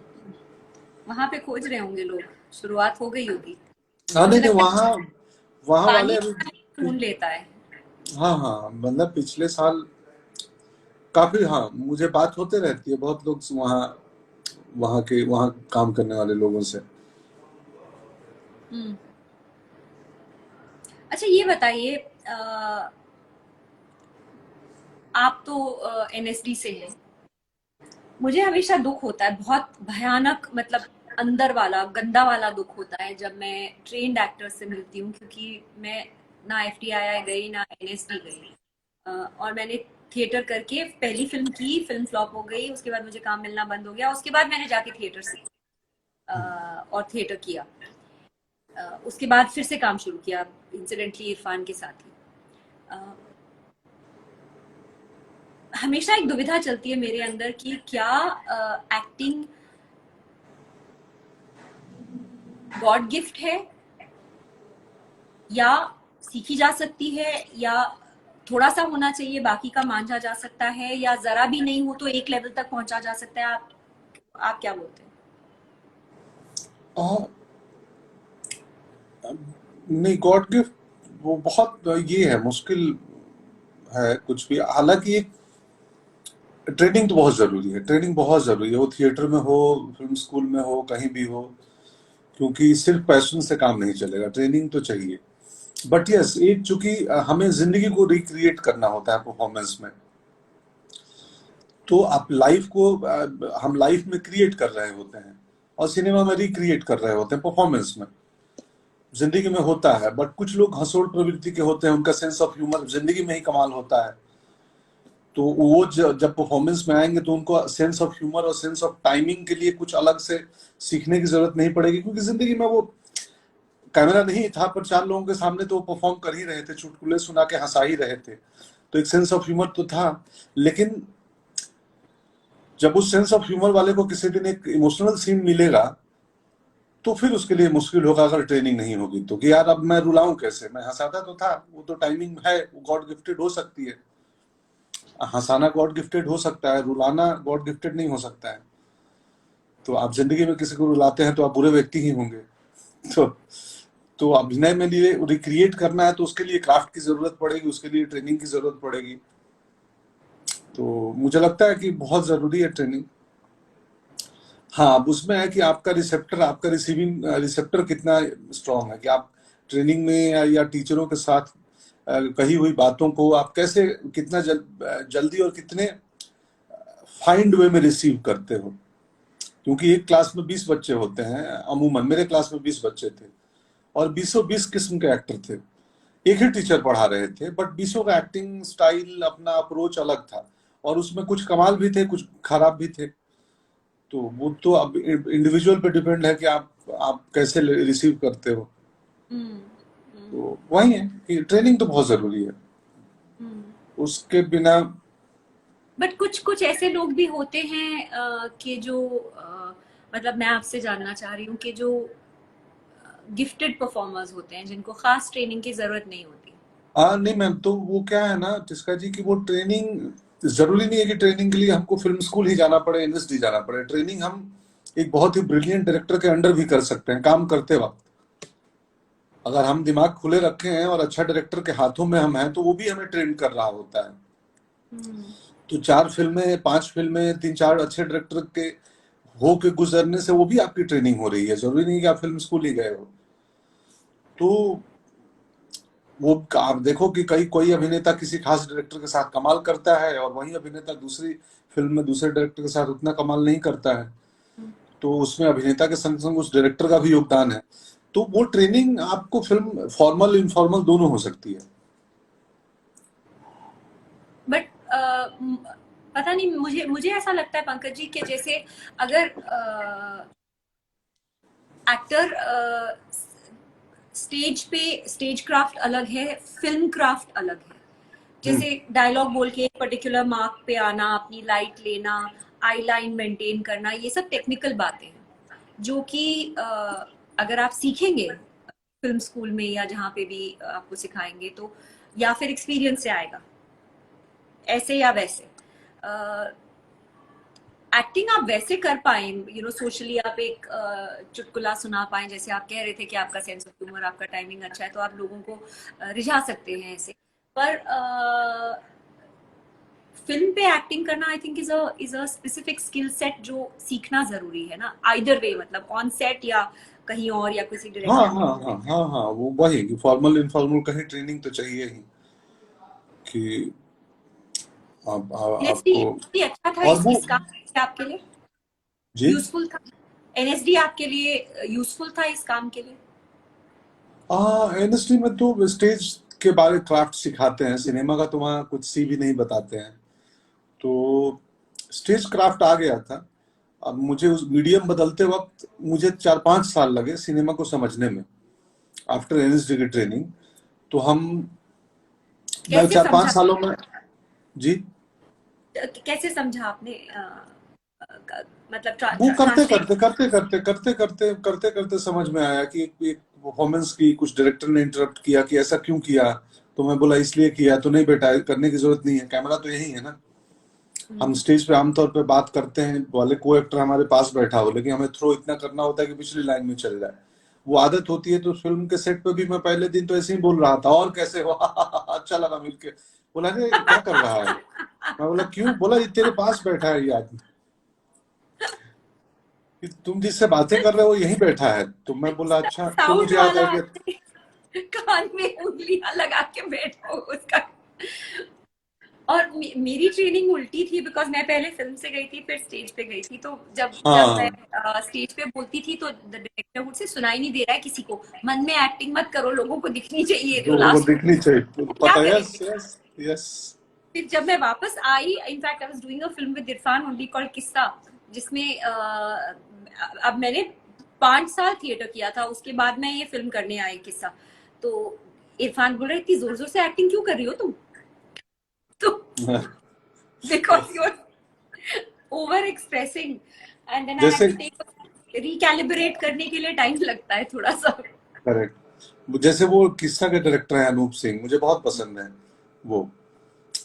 [SPEAKER 1] वहां पे खोज रहे होंगे लोग, शुरुआत हो गई होगी।
[SPEAKER 2] हाँ
[SPEAKER 1] मुझे
[SPEAKER 2] नहीं नहीं,
[SPEAKER 1] लगता
[SPEAKER 2] वहाँ
[SPEAKER 1] है
[SPEAKER 2] वहाँ वाले
[SPEAKER 1] पानी
[SPEAKER 2] अभी,
[SPEAKER 1] ढूंढ लेता है।
[SPEAKER 2] हाँ हाँ, मतलब पिछले साल काफी, हाँ मुझे बात होते रहती है बहुत लोग वहाँ, वहाँ काम करने वाले लोगों से।
[SPEAKER 1] हम्म। अच्छा ये बताइए, आप तो एनएसडी से हैं। मुझे हमेशा दुख होता है, बहुत भयानक, मतलब अंदर वाला गंदा वाला दुख होता है जब मैं ट्रेन्ड एक्टर से मिलती हूँ, क्योंकि मैं ना एफटीआई गई ना एनएसडी गई। और मैंने थिएटर करके पहली फिल्म की, फिल्म फ्लॉप हो गई, उसके बाद मुझे काम मिलना बंद हो गया, उसके बाद मैंने जाके थिएटर सीखा और थिएटर किया। उसके बाद फिर से काम शुरू किया, इंसिडेंटली इरफान के साथ ही। अ, हमेशा एक दुविधा चलती है मेरे अंदर कि क्या एक्टिंग गॉड गिफ्ट है, या सीखी जा सकती है, या थोड़ा सा होना चाहिए बाकी का मांझा जा सकता है, या जरा भी नहीं हो तो एक लेवल तक पहुंचा जा सकता है। आप क्या बोलते हैं?
[SPEAKER 2] हाँ, नहीं गॉड गिफ्ट वो बहुत ये है, मुश्किल है कुछ भी, हालांकि एक ट्रेनिंग तो बहुत जरूरी है, ट्रेनिंग बहुत जरूरी है, वो थिएटर में हो, फिल्म स्कूल में हो, कहीं भी हो, क्योंकि सिर्फ पैशन से काम नहीं चलेगा, ट्रेनिंग तो चाहिए। बट यस, एक चूंकि हमें जिंदगी को रिक्रिएट करना होता है परफॉर्मेंस में, तो आप लाइफ को हम लाइफ में क्रिएट कर रहे होते हैं, और सिनेमा में रिक्रिएट कर रहे होते हैं परफॉर्मेंस में। जिंदगी में होता है, बट कुछ लोग हंसोड़ प्रवृत्ति के होते हैं, उनका सेंस ऑफ ह्यूमर जिंदगी में ही कमाल होता है, तो वो जब परफॉर्मेंस में आएंगे तो उनको सेंस ऑफ ह्यूमर और सेंस ऑफ टाइमिंग के लिए कुछ अलग से सीखने की जरूरत नहीं पड़ेगी, क्योंकि जिंदगी में वो कैमरा नहीं था, पर 4 लोगों के सामने तो वो परफॉर्म कर ही रहे थे, चुटकुले सुना के हंसा ही रहे थे, तो एक सेंस ऑफ ह्यूमर तो था। लेकिन जब उस सेंस ऑफ ह्यूमर वाले को किसी दिन एक इमोशनल सीन मिलेगा, तो फिर उसके लिए मुश्किल होगा अगर ट्रेनिंग नहीं होगी तो, कि यार अब मैं रुलाऊं कैसे, मैं हंसाता तो था, वो तो टाइमिंग है, वो गॉड गिफ्टेड हो सकती है, हंसाना गॉड गिफ्टेड हो सकता है, रुलाना गॉड गिफ्टेड नहीं हो सकता है। तो आप जिंदगी में किसी को रुलाते हैं तो आप बुरे व्यक्ति ही होंगे। तो तो अभिनय में लिए रिक्रिएट करना है तो उसके लिए क्राफ्ट की जरूरत पड़ेगी, उसके लिए ट्रेनिंग की जरूरत पड़ेगी, तो मुझे लगता है कि बहुत जरूरी है ट्रेनिंग। हाँ, अब उसमें है कि आपका रिसेप्टर, आपका रिसीविंग रिसेप्टर कितना स्ट्रांग है, कि आप ट्रेनिंग में या टीचरों के साथ कही हुई बातों को आप कैसे, कितना जल्दी और कितने फाइंड वे में रिसीव करते हो। क्योंकि एक क्लास में 20 बच्चे होते हैं, अमूमन मेरे क्लास में 20 बच्चे थे, और 20 किस्म के एक्टर थे, एक ही टीचर पढ़ा रहे थे, बट 20 का एक्टिंग स्टाइल, अपना अप्रोच अलग था, और उसमें कुछ कमाल भी थे, कुछ खराब भी थे। तो वो तो अब इंडिविजुअल पे डिपेंड है कि आप कैसे रिसीव करते हो।
[SPEAKER 1] हम्म। हम्म।
[SPEAKER 2] तो वही है कि ट्रेनिंग तो बहुत जरूरी है,
[SPEAKER 1] हम्म।
[SPEAKER 2] उसके बिना।
[SPEAKER 1] बट कुछ कुछ ऐसे लोग भी होते हैं कि जो मतलब मैं आपसे जानना चाह रही हूँ कि जो गिफ्टेड परफॉर्मर्स होते हैं, जिनको खास ट्रेनिंग की जरूरत नहीं होती।
[SPEAKER 2] हाँ नहीं मैम, तो वो क्या है ना टिस्का जी, कि वो ट्रेनिंग जरूरी नहीं है कि ट्रेनिंग के लिए हमको फिल्म स्कूल ही जाना पड़े, एनएसडी जाना पड़े, ट्रेनिंग हम एक बहुत ही ब्रिलियंट डायरेक्टर के अंडर भी कर सकते हैं काम करते वक्त। अगर हम दिमाग खुले रखे हैं और अच्छा डायरेक्टर के हाथों में हम हैं, तो वो भी हमें ट्रेन कर रहा होता है।
[SPEAKER 1] हम्म।
[SPEAKER 2] तो 4 फिल्में, 5 फिल्में, 3-4 अच्छे डायरेक्टर के हो के गुजरने से वो भी आपकी ट्रेनिंग हो रही है, जरूरी नहीं कि आप फिल्म स्कूल ही गए हो। तो वो आप देखो कि कोई अभिनेता किसी खास डायरेक्टर के साथ कमाल करता है, और वही अभिनेता दूसरी फिल्म में दूसरे डायरेक्टर के साथ उतना कमाल नहीं करता है, तो उसमें अभिनेता के संग संग उस डायरेक्टर का भी योगदान है। तो वो ट्रेनिंग आपको फिल्म फॉर्मल इनफॉर्मल दोनों हो सकती है।
[SPEAKER 1] बट पता नहीं, मुझे मुझे ऐसा लगता है पंकज जी कि जैसे अगर एक्टर स्टेज पे स्टेज क्राफ्ट अलग है, फिल्म क्राफ्ट अलग है। जैसे डायलॉग बोल के एक पर्टिकुलर मार्क पे आना, अपनी लाइट लेना, आई लाइन मेंटेन करना, ये सब टेक्निकल बातें हैं जो कि अगर आप सीखेंगे फिल्म स्कूल में या जहाँ पे भी आपको सिखाएंगे तो, या फिर एक्सपीरियंस से आएगा, ऐसे या वैसे। एक्टिंग आप वैसे कर पाए, सोशली आप एक चुटकुला सुना पाए, जैसे आप कह रहे थे कि आपका सेंस ऑफ ह्यूमर, आपका टाइमिंग अच्छा है, तो आप लोगों को रिझा सकते हैं ऐसे। पर फिल्म पे एक्टिंग करना I think is a specific skill set जो सीखना जरूरी है ना, आइदर वे, मतलब ऑन सेट या कहीं और या किसी
[SPEAKER 2] हाँ
[SPEAKER 1] डायरेक्टर
[SPEAKER 2] हाँ हाँ हाँ हाँ, वो वही कि फॉर्मल इनफॉर्मल कहीं ट्रेनिंग तो चाहिए ही कि
[SPEAKER 1] एनएसडी
[SPEAKER 2] आपको।
[SPEAKER 1] अच्छा था
[SPEAKER 2] और वो
[SPEAKER 1] इस काम से आपके लिए,
[SPEAKER 2] जी,
[SPEAKER 1] यूजफुल था? एनएसडी आपके लिए यूजफुल था इस काम के लिए?
[SPEAKER 2] इंडस्ट्री में तो स्टेज के बारे क्राफ्ट सिखाते हैं, सिनेमा का तो वहाँ कुछ सी भी नहीं बताते हैं। तो स्टेज क्राफ्ट आ गया था। अब मुझे उस मीडियम बदलते वक्त मुझे 4-5 साल लगे सिनेमा को समझने में, आफ्टर एनएसडी की ट्रेनिंग। तो मैं
[SPEAKER 1] कैसे
[SPEAKER 2] चार पांच
[SPEAKER 1] समझा?
[SPEAKER 2] सालों में। जी,
[SPEAKER 1] कैसे समझा आपने? मतलब
[SPEAKER 2] वो करते
[SPEAKER 1] ट्रांसलेट?
[SPEAKER 2] करते करते करते करते करते करते करते समझ में आया कि एक परफॉर्मेंस की कुछ डायरेक्टर ने इंटरप्ट किया कि ऐसा क्यों किया। तो मैं बोला इसलिए किया, तो नहीं बेटा करने की जरूरत नहीं है, कैमरा तो यही है ना। हम स्टेज पे आमतौर पे बात करते हैं, वाले को एक्टर हमारे पास बैठा हो, लेकिन हमें थ्रो इतना करना होता है कि पिछली लाइन में चल जाए। वो आदत होती है। तो फिल्म के सेट पे भी मैं पहले दिन तो ऐसे ही बोल रहा था, और कैसे हो अच्छा लगा मिलके। बोला अरे क्या कर रहा है। मैं बोला क्यों, बोला ये तेरे पास बैठा है ये आदमी, कि तुम जिससे बातें कर रहे हो यहीं बैठा है। तो मैं बोला अच्छा, तो
[SPEAKER 1] साउंड
[SPEAKER 2] मुझे याद
[SPEAKER 1] वाला
[SPEAKER 2] आ गया।
[SPEAKER 1] आदमी कान में उंगलियां लगा के बैठो उसका। और मेरी ट्रेनिंग उल्टी थी, बिकॉज मैं पहले फिल्म से गई थी फिर स्टेज पे गई थी। तो जब जब मैं
[SPEAKER 2] हाँ,
[SPEAKER 1] स्टेज पे बोलती थी तो डायरेक्टर मुझसे सुनाई नहीं दे रहा है किसी को, मन में एक्टिंग मत करो, लोगों को दिखनी चाहिए जो
[SPEAKER 2] लोगों को
[SPEAKER 1] लास्ट
[SPEAKER 2] दिखनी चाहिए, तो
[SPEAKER 1] क्या
[SPEAKER 2] पता है। यस
[SPEAKER 1] करेंगे।
[SPEAKER 2] Yes yes.
[SPEAKER 1] फिर जब मैं वापस आई, in fact I was doing a film with Irfan only called Qissa, जिसमें अब मैंने 5 साल थिएटर किया था, उसके बाद मैं ये फिल्म करने आई किस्सा। तो इरफान बोल रहे इतनी जोर जोर से एक्टिंग क्यों कर रही हो तुम? तो because you are over expressing, and then I had
[SPEAKER 2] जैसे
[SPEAKER 1] टू टेक, रिकैलिब्रेट करने के लिए टाइम लगता है थोड़ा सा।
[SPEAKER 2] करेक्ट, जैसे वो किस्सा के डायरेक्टर हैं अनूप सिंह, मुझे बहुत पसंद है वो।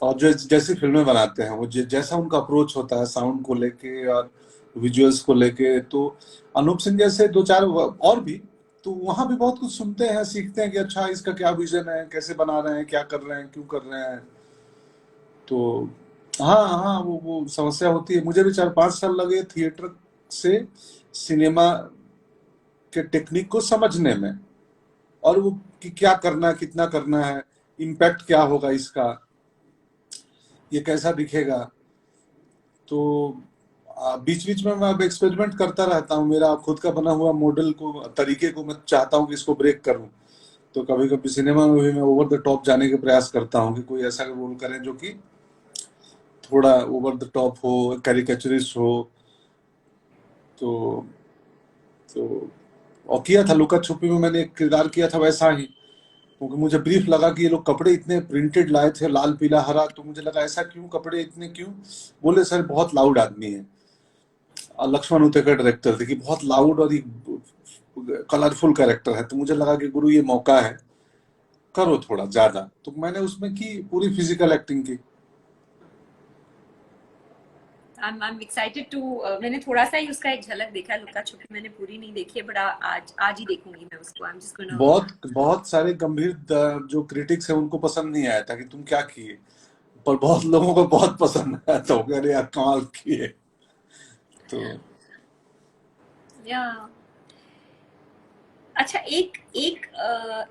[SPEAKER 2] और जो जैसी फिल्में बनाते हैं वो, जैसा उनका अप्रोच होता है साउंड को लेके और विजुअल्स को लेके, तो अनूप सिंह जैसे दो चार और भी, तो वहां भी बहुत कुछ सुनते हैं, सीखते हैं कि अच्छा इसका क्या विजन है, कैसे बना रहे हैं, क्या कर रहे हैं, क्यों कर रहे हैं। तो हाँ हाँ, वो समस्या होती है। मुझे भी 4-5 साल लगे थिएटर से सिनेमा के टेक्निक को समझने में, और वो कि क्या करना है, कितना करना है, इम्पैक्ट क्या होगा इसका, ये कैसा दिखेगा। तो बीच बीच में मैं अब एक्सपेरिमेंट करता रहता हूँ। मेरा खुद का बना हुआ मॉडल को, तरीके को मैं चाहता हूँ कि इसको ब्रेक करूँ। तो कभी कभी सिनेमा में भी मैं ओवर द टॉप जाने के प्रयास करता हूँ कि कोई ऐसा रोल करें जो कि थोड़ा ओवर द टॉप हो, कैरिकेचरिस्ट हो। तो तो और किया था लुका छुपी में, मैंने एक किरदार किया था वैसा ही, क्योंकि मुझे ब्रीफ लगा कि ये लोग कपड़े इतने प्रिंटेड लाए थे, लाल पीला हरा। तो मुझे लगा ऐसा क्यों, कपड़े इतने क्यों। बोले सर बहुत लाउड आदमी है। लक्ष्मण उतेकर डायरेक्टर थे कि बहुत लाउड और कलरफुल कैरेक्टर है। तो मुझे लगा कि गुरु ये मौका है, करो थोड़ा ज्यादा। तो मैंने उसमें की पूरी फिजिकल एक्टिंग की।
[SPEAKER 1] I'm excited to मैंने थोड़ा सा ही उसका एक झलक देखा है, लुका छुपी मैंने पूरी नहीं देखी है, बट आज आज ही देखूंगी मैं उसको। I'm just gonna
[SPEAKER 2] बहुत बहुत सारे गंभीर जो क्रिटिक्स है उनको पसंद नहीं आया था कि तुम क्या किए, पर बहुत लोगों को बहुत पसंद आया था। वो कह रहे यार कमाल किए। तो
[SPEAKER 1] या अच्छा, एक एक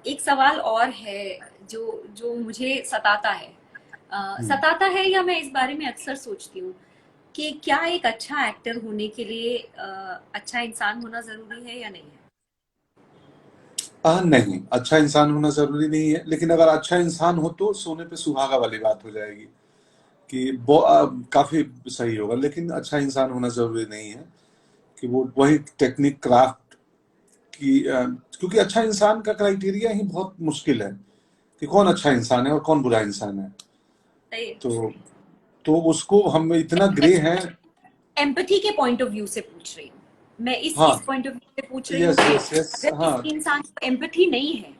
[SPEAKER 1] एक सवाल और है जो जो मुझे सताता है। सताता है, या मैं इस बारे में अक्सर सोचती हूँ कि क्या एक अच्छा एक्टर होने के लिए अच्छा इंसान होना जरूरी है या नहीं है?
[SPEAKER 2] नहीं, अच्छा इंसान होना जरूरी नहीं है, लेकिन अगर अच्छा इंसान हो तो सोने पे सुहागा वाली बात हो जाएगी कि वो काफी सही होगा। लेकिन अच्छा इंसान होना जरूरी नहीं है कि वो वही टेक्निक क्राफ्ट कि क्योंकि अच्छा इंसान का क्राइटेरिया ही बहुत मुश्किल है कि कौन अच्छा इंसान है और कौन बुरा इंसान है।
[SPEAKER 1] सही।
[SPEAKER 2] तो उसको हम इतना ग्रे हैं।
[SPEAKER 1] एम्पैथी के पॉइंट ऑफ व्यू से पूछ रही हूँ मैं,
[SPEAKER 2] हाँ,
[SPEAKER 1] इस पॉइंट ऑफ व्यू से पूछ रही हूँ
[SPEAKER 2] यस
[SPEAKER 1] कि
[SPEAKER 2] यस यस,
[SPEAKER 1] अगर
[SPEAKER 2] हाँ।
[SPEAKER 1] किसी इंसान को एम्पैथी नहीं है,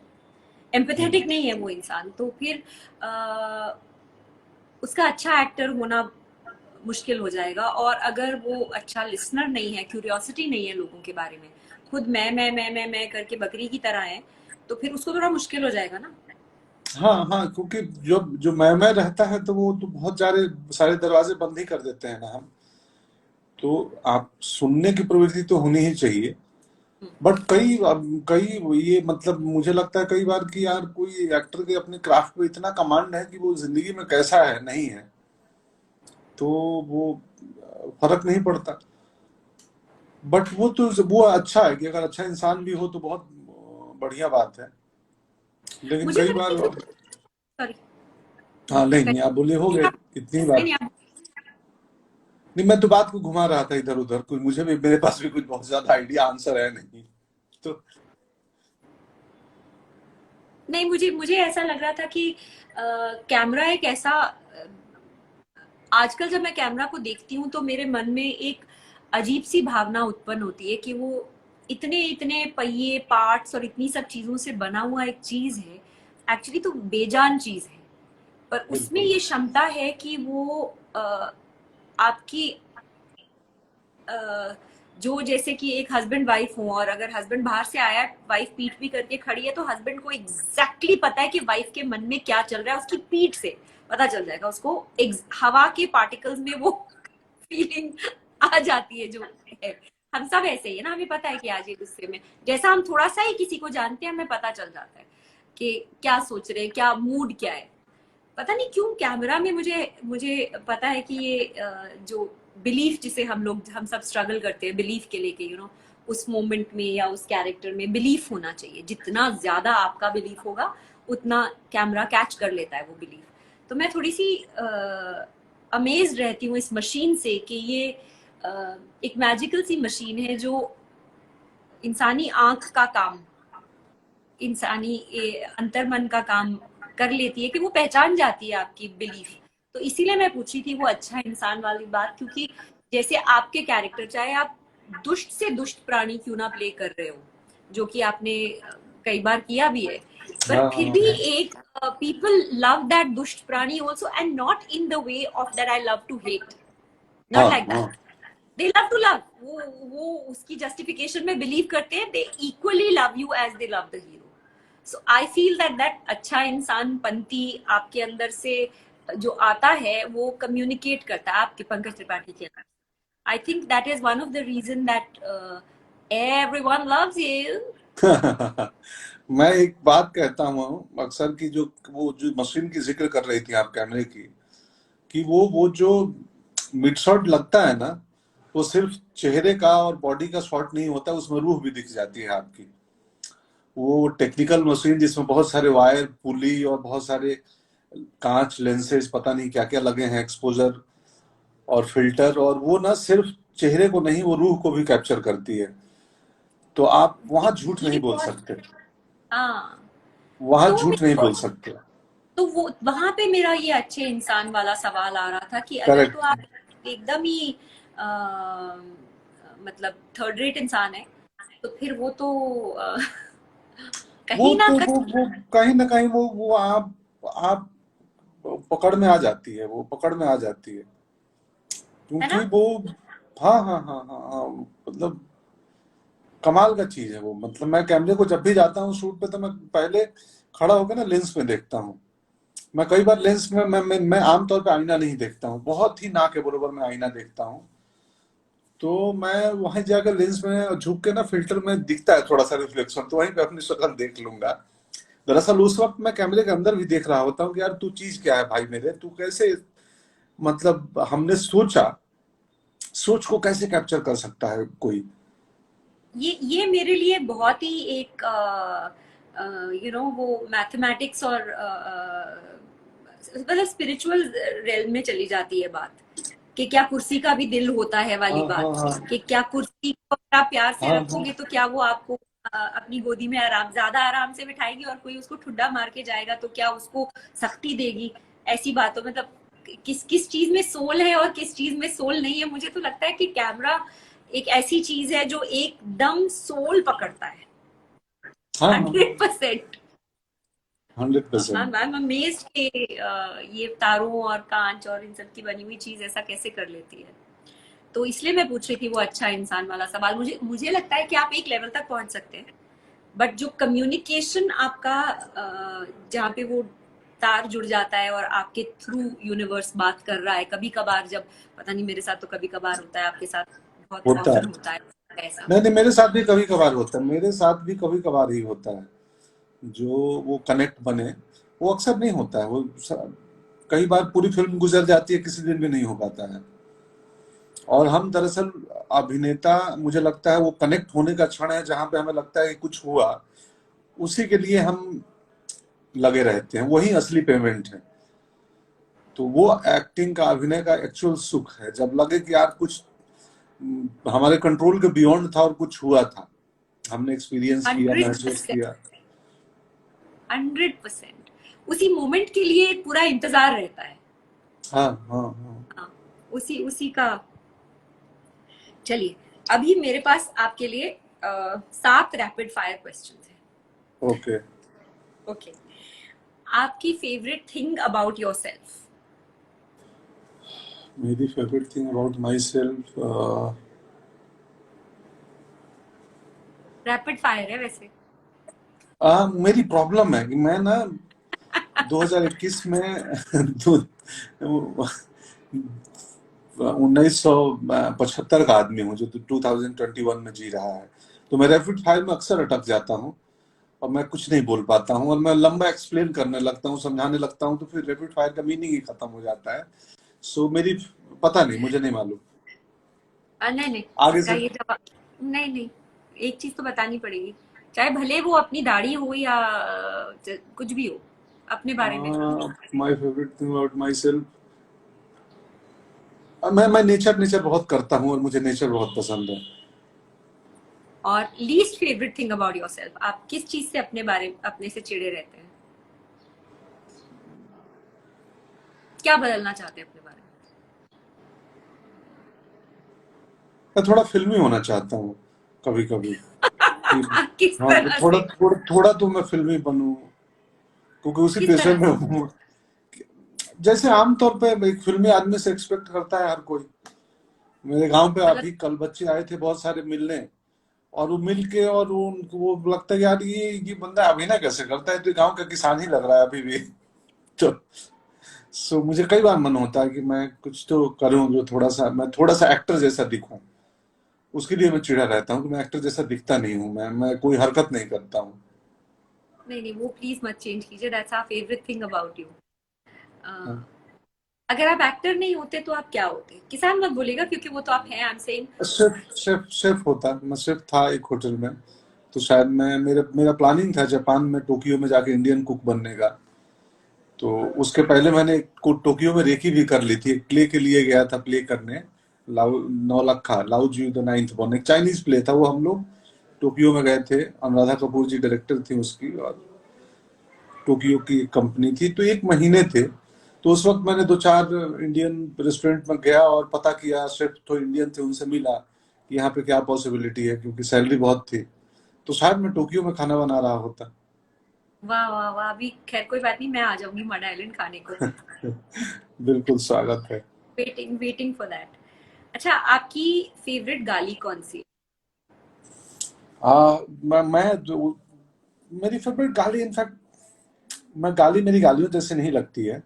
[SPEAKER 1] एम्पैथेटिक
[SPEAKER 2] हम्म,
[SPEAKER 1] नहीं है वो इंसान, तो फिर उसका अच्छा एक्टर होना मुश्किल हो जाएगा। और अगर वो अच्छा लिसनर नहीं है, क्यूरियोसिटी नहीं है लोगों के बारे में, खुद मैं करके बकरी की तरह है, तो फिर उसको थोड़ा मुश्किल हो जाएगा ना।
[SPEAKER 2] हाँ हाँ, क्योंकि जो जो मैं रहता है तो वो तो बहुत सारे सारे दरवाजे बंद ही कर देते हैं ना हम। तो आप सुनने की प्रवृत्ति तो होनी ही चाहिए। बट कई ये मतलब मुझे लगता है कई बार कि यार कोई एक्टर के अपने क्राफ्ट पे इतना कमांड है कि वो जिंदगी में कैसा है नहीं है, तो वो फर्क नहीं पड़ता। बट वो अच्छा है कि अगर अच्छा इंसान भी हो तो बहुत बढ़िया बात है। लेकिन
[SPEAKER 1] मुझे
[SPEAKER 2] कई
[SPEAKER 1] लगता
[SPEAKER 2] बार,
[SPEAKER 1] है कि, सॉरी,
[SPEAKER 2] हाँ नहीं नहीं, आप बोले हो
[SPEAKER 1] नहीं
[SPEAKER 2] गए
[SPEAKER 1] आप
[SPEAKER 2] इतनी
[SPEAKER 1] नहीं
[SPEAKER 2] बात।
[SPEAKER 1] नहीं आप
[SPEAKER 2] नहीं, मैं तो बात को घुमा रहा था इधर उधर, कुछ मुझे भी, मेरे पास भी कुछ बहुत ज्यादा आइडिया आंसर है नहीं तो।
[SPEAKER 1] नहीं, मुझे मुझे ऐसा लग रहा था कि कैमरा एक ऐसा, आजकल जब मैं कैमरा को देखती हूँ तो मेरे मन में एक अजीब सी भावना उत्पन्न होती है कि वो इतने इतने पहिए पार्ट्स और इतनी सब चीजों से बना हुआ एक चीज है, एक्चुअली तो बेजान चीज है, पर उसमें
[SPEAKER 2] बिल्कुल।
[SPEAKER 1] ये क्षमता है कि वो आपकी अ, जो जैसे कि एक हस्बैंड वाइफ हो, और अगर हस्बैंड बाहर से आया, वाइफ पीठ भी करके खड़ी है, तो हस्बैंड को एग्जैक्टली पता है कि वाइफ के मन में क्या चल रहा है, उसकी पीठ से पता चल जाएगा उसको। हवा के पार्टिकल्स में वो फीलिंग आ जाती है जो है। हम सब ऐसे ही है ना, हमें पता है कि आज ये गुस्से में, जैसा हम थोड़ा सा ही किसी को जानते हैं हमें पता चल जाता है कि क्या सोच रहे हैं, क्या मूड क्या है। पता नहीं क्यों कैमरा में मुझे मुझे पता है कि ये जो बिलीफ जिसे हम सब स्ट्रगल करते हैं बिलीफ के लेके, उस मोमेंट में या उस कैरेक्टर में बिलीफ होना चाहिए। जितना ज्यादा आपका बिलीफ होगा उतना कैमरा कैच कर लेता है वो बिलीफ। तो मैं थोड़ी सी अमेज्ड रहती हूँ इस मशीन से कि ये एक मैजिकल सी मशीन है जो इंसानी आंख का काम, इंसानी अंतर्मन का काम कर लेती है, कि वो पहचान जाती है आपकी बिलीफ। तो इसीलिए मैं पूछी थी वो अच्छा इंसान वाली बात, क्योंकि जैसे आपके कैरेक्टर, चाहे आप दुष्ट से दुष्ट प्राणी क्यों ना प्ले कर रहे हो, जो कि आपने कई बार किया भी है, पर
[SPEAKER 2] हाँ
[SPEAKER 1] फिर
[SPEAKER 2] हाँ
[SPEAKER 1] भी
[SPEAKER 2] हाँ
[SPEAKER 1] एक पीपल लव दैट दुष्ट प्राणी also, and not in the way of that I love to hate, not
[SPEAKER 2] हाँ
[SPEAKER 1] लाइक दैट।
[SPEAKER 2] हाँ।
[SPEAKER 1] दे लव टू लव, वो उसकी जस्टिफिकेशन में बिलीव करते हैं, they equally love you as they love the hero. So I feel that that अच्छा इंसान पंथी आपके अंदर से जो आता है वो कम्युनिकेट करता है आपके पंकज त्रिपाठी के अंदर। I think that is one of the reason that everyone loves you.
[SPEAKER 2] मैं एक बात कहता हूँ अक्सर कि जो वो जो मशीन की जिक्र कर रही थी आप कैमरे की, कि वो जो मिड शॉट लगता है ना, वो सिर्फ चेहरे का और बॉडी का शॉट नहीं होता, उसमें रूह भी दिख जाती है आपकी। वो टेक्निकल मशीन जिसमें बहुत सारे वायर पुली और बहुत सारे कांच लेंसेज पता नहीं क्या क्या लगे हैं, एक्सपोजर और फिल्टर, और वो ना सिर्फ चेहरे को नहीं, वो रूह को भी कैप्चर करती है। तो आप वहां झूठ
[SPEAKER 1] ये
[SPEAKER 2] नहीं बोल
[SPEAKER 1] बहुत,
[SPEAKER 2] सकते,
[SPEAKER 1] हाँ।
[SPEAKER 2] वहां
[SPEAKER 1] तो
[SPEAKER 2] झूठ नहीं
[SPEAKER 1] मेरे
[SPEAKER 2] बोल
[SPEAKER 1] को,
[SPEAKER 2] सकते।
[SPEAKER 1] तो वो वहां पे मेरा ये अच्छे इंसान वाला सवाल आ रहा था कि अगर तो
[SPEAKER 2] करेक्ट।
[SPEAKER 1] आप एकदम ही मतलब थर्ड रेट इंसान है, तो फिर वो तो
[SPEAKER 2] वो
[SPEAKER 1] कहीं ना
[SPEAKER 2] तो
[SPEAKER 1] कहीं।
[SPEAKER 2] वो कहीं ना कहीं वो आप पकड़ में आ जाती है, वो पकड़ में आ जाती है,
[SPEAKER 1] है ना।
[SPEAKER 2] क्योंकि वो, हाँ हाँ हाँ हाँ हाँ, मतलब कमाल का चीज है वो। मतलब मैं कैमरे को जब भी जाता हूँ शूट पे तो मैं पहले खड़ा होकर ना लेंस में देखता हूँ। मैं कई बार लेंस में मैं आमतौर पे आईना नहीं देखता हूँ, बहुत ही ना के बरोबर मैं आईना देखता हूँ। तो मैं वहां जाकर लेंस में झुक के ना फिल्टर में दिखता है थोड़ा सा रिफ्लेक्शन, तो वहीं पे अपनी शक्ल देख लूंगा। दरअसल उस वक्त मैं कैमरे के अंदर भी देख रहा होता हूँ कि यार तू चीज क्या है भाई मेरे, तू कैसे, मतलब हमने सोच को कैसे कैप्चर कर सकता है कोई।
[SPEAKER 1] ये मेरे लिए बहुत ही एक वो मैथमेटिक्स और मतलब स्पिरिचुअल रेल में चली जाती है बात, कि क्या कुर्सी का भी दिल होता है वाली
[SPEAKER 2] हाँ हाँ
[SPEAKER 1] बात,
[SPEAKER 2] हाँ
[SPEAKER 1] कि क्या कुर्सी को अगर आप प्यार से
[SPEAKER 2] हाँ हाँ
[SPEAKER 1] रखोगे तो क्या वो आपको अपनी गोदी में ज्यादा आराम से बिठाएगी और कोई उसको ठुड्डा मार के जाएगा तो क्या उसको सख्ती देगी? ऐसी बातों मतलब किस किस चीज में सोल है और किस चीज में सोल नहीं है। मुझे तो लगता है कि कैमरा एक ऐसी चीज है जो एकदम सोल पकड़ता है।
[SPEAKER 2] हाँ हाँ,
[SPEAKER 1] 100%।
[SPEAKER 2] 100%।
[SPEAKER 1] आई एम अमेज्ड कि ये तारों और कांच और इन सब की बनी हुई चीज ऐसा कैसे कर लेती है। तो इसलिए मैं पूछ रही थी वो अच्छा इंसान वाला सवाल। मुझे मुझे लगता है कि आप एक लेवल तक पहुंच सकते हैं, बट जो कम्युनिकेशन आपका जहाँ पे वो तार जुड़ जाता है और आपके थ्रू यूनिवर्स बात कर रहा है, कभी कभार जब, पता नहीं मेरे साथ तो कभी कभार होता है, आपके साथ बहुत
[SPEAKER 2] होता
[SPEAKER 1] ऑफन
[SPEAKER 2] है।
[SPEAKER 1] होता है ऐसा।
[SPEAKER 2] नहीं नहीं, मेरे साथ भी कभी कभार होता है, मेरे साथ भी कभी कभार ही होता है। जो वो कनेक्ट बने, वो अक्सर नहीं होता है। कई बार पूरी फिल्म गुजर जाती है, किसी दिन भी नहीं हो पाता है। और हम दरअसल अभिनेता, मुझे लगता है वो कनेक्ट होने का क्षण है जहां पे हमें लगता है कि कुछ हुआ, उसी के लिए हम लगे रहते हैं, वही असली पेमेंट है। तो वो एक्टिंग का, अभिनय का एक्चुअल सुख है, जब लगे कि यार कुछ हमारे कंट्रोल के बियॉन्ड था और कुछ हुआ था, हमने एक्सपीरियंस किया,
[SPEAKER 1] हंड्रेड
[SPEAKER 2] महसूस
[SPEAKER 1] परसेंट
[SPEAKER 2] किया।
[SPEAKER 1] 100%। उसी मोमेंट के लिए पूरा इंतजार रहता है।
[SPEAKER 2] हाँ हाँ हाँ।
[SPEAKER 1] हाँ, उसी उसी का। चलिए, अभी मेरे पास आपके लिए 7 रैपिड फायर क्वेश्चंस हैं।
[SPEAKER 2] ओके।
[SPEAKER 1] ओके। आपकी favourite thing about yourself?
[SPEAKER 2] मेरी favourite thing about myself,
[SPEAKER 1] rapid fire है वैसे।
[SPEAKER 2] मेरी प्रॉब्लम है कि मैं ना 2021 में 1975 का आदमी हूँ जो 2021 में जी रहा है। तो मैं रैपिड फायर में अक्सर अटक जाता हूँ और मैं कुछ नहीं बोल पाता हूँ, और मैं लंबा एक्सप्लेन करने लगता हूँ, समझाने लगता हूँ, तो फिर रैपिड फायर का मीनिंग ही खत्म हो जाता है। सो मेरी, पता नहीं, मुझे नहीं मालूम।
[SPEAKER 1] नहीं नहीं,
[SPEAKER 2] आगे
[SPEAKER 1] इसका
[SPEAKER 2] से,
[SPEAKER 1] ये जवाब, नहीं नहीं, एक चीज तो बतानी पड़ेगी। चाहे भले वो अपनी दाढ़ी हो या कुछ भी हो, अपने बारे में।
[SPEAKER 2] My favourite thing about my self, मैं नेचर नेचर बहुत करता हूँ और मुझे नेचर बहुत पसंद है।
[SPEAKER 1] और least favourite thing about your self, आप किस चीज से अपने से चिढ़े रहते हैं? क्या बदलना चाहते हैं अपने बारे
[SPEAKER 2] मैं थोड़ा फिल्मी होना चाहता हूँ कभी कभी, कि
[SPEAKER 1] में? किस
[SPEAKER 2] हाँ,
[SPEAKER 1] तरह
[SPEAKER 2] थोड़ा
[SPEAKER 1] से?
[SPEAKER 2] थोड़ा थोड़ा तो मैं फिल्मी बनूं, क्योंकि उसी
[SPEAKER 1] किस
[SPEAKER 2] पेशे
[SPEAKER 1] तरह
[SPEAKER 2] में
[SPEAKER 1] से?
[SPEAKER 2] हूँ। जैसे आमतौर पे एक फिल्मी आदमी से एक्सपेक्ट करता है हर कोई। मेरे गांव पे
[SPEAKER 1] मतलब
[SPEAKER 2] अभी कल बच्चे आए थे बहुत सारे मिलने, और वो मिल के, और वो लगता है यार ये बंदा अभिनय कैसे करता है, तो गांव का किसान ही लग रहा है अभी भी। तो मुझे कई बार मन होता है कि मैं कुछ तो करूं जो थोड़ा सा, मैं थोड़ा सा एक्टर जैसा दिखूं। उसके लिए मैं चिढ़ा रहता हूँ कि मैं एक्टर जैसा दिखता नहीं हूँ, मैं कोई हरकत नहीं करता हूँ।
[SPEAKER 1] नहीं नहीं, वो प्लीज मत चेंज कीजिए। That's our favourite thing about you.
[SPEAKER 2] हाँ।
[SPEAKER 1] अगर आप एक्टर नहीं होते तो आप क्या होते? किसान मत बोलेगा क्योंकि वो तो आप हैं। I am saying.
[SPEAKER 2] Chef chef chef होता, मैं शेफ था एक होटल में। तो शायद मैं, मेरा प्लानिंग था जापान में, टोक्यो में जाके इंडियन कुक बनने का। तो उसके पहले मैंने टोक्यो में रेकी भी कर ली थी, एक प्ले के लिए गया था प्ले करने। लाउ नौलखा लाउ जी द नाइन्थ बॉर्न, एक चाइनीज प्ले था वो। हम लोग टोक्यो में गए थे, अनुराधा कपूर जी डायरेक्टर थी उसकी, और टोक्यो की एक कंपनी थी, तो एक महीने थे। तो उस वक्त मैंने दो चार इंडियन रेस्टोरेंट में गया और पता किया, शेफ तो इंडियन थे, उनसे मिला कि यहाँ पे क्या पॉसिबिलिटी है, क्योंकि सैलरी बहुत थी। तो शायद मैं टोक्यो में खाना बना रहा होता।
[SPEAKER 1] वाह वाह वाह! अभी खैर कोई बात नहीं, मैं आ जाऊंगी मड आइलैंड खाने को।
[SPEAKER 2] बिल्कुल स्वागत है।
[SPEAKER 1] Waiting waiting for that. अच्छा, आपकी फेवरेट गाली कौन सी है?
[SPEAKER 2] मैं जो, मेरी फेवरेट गाली, इनफैक्ट मैं गाली, मेरी गालियों जैसे नहीं लगती है।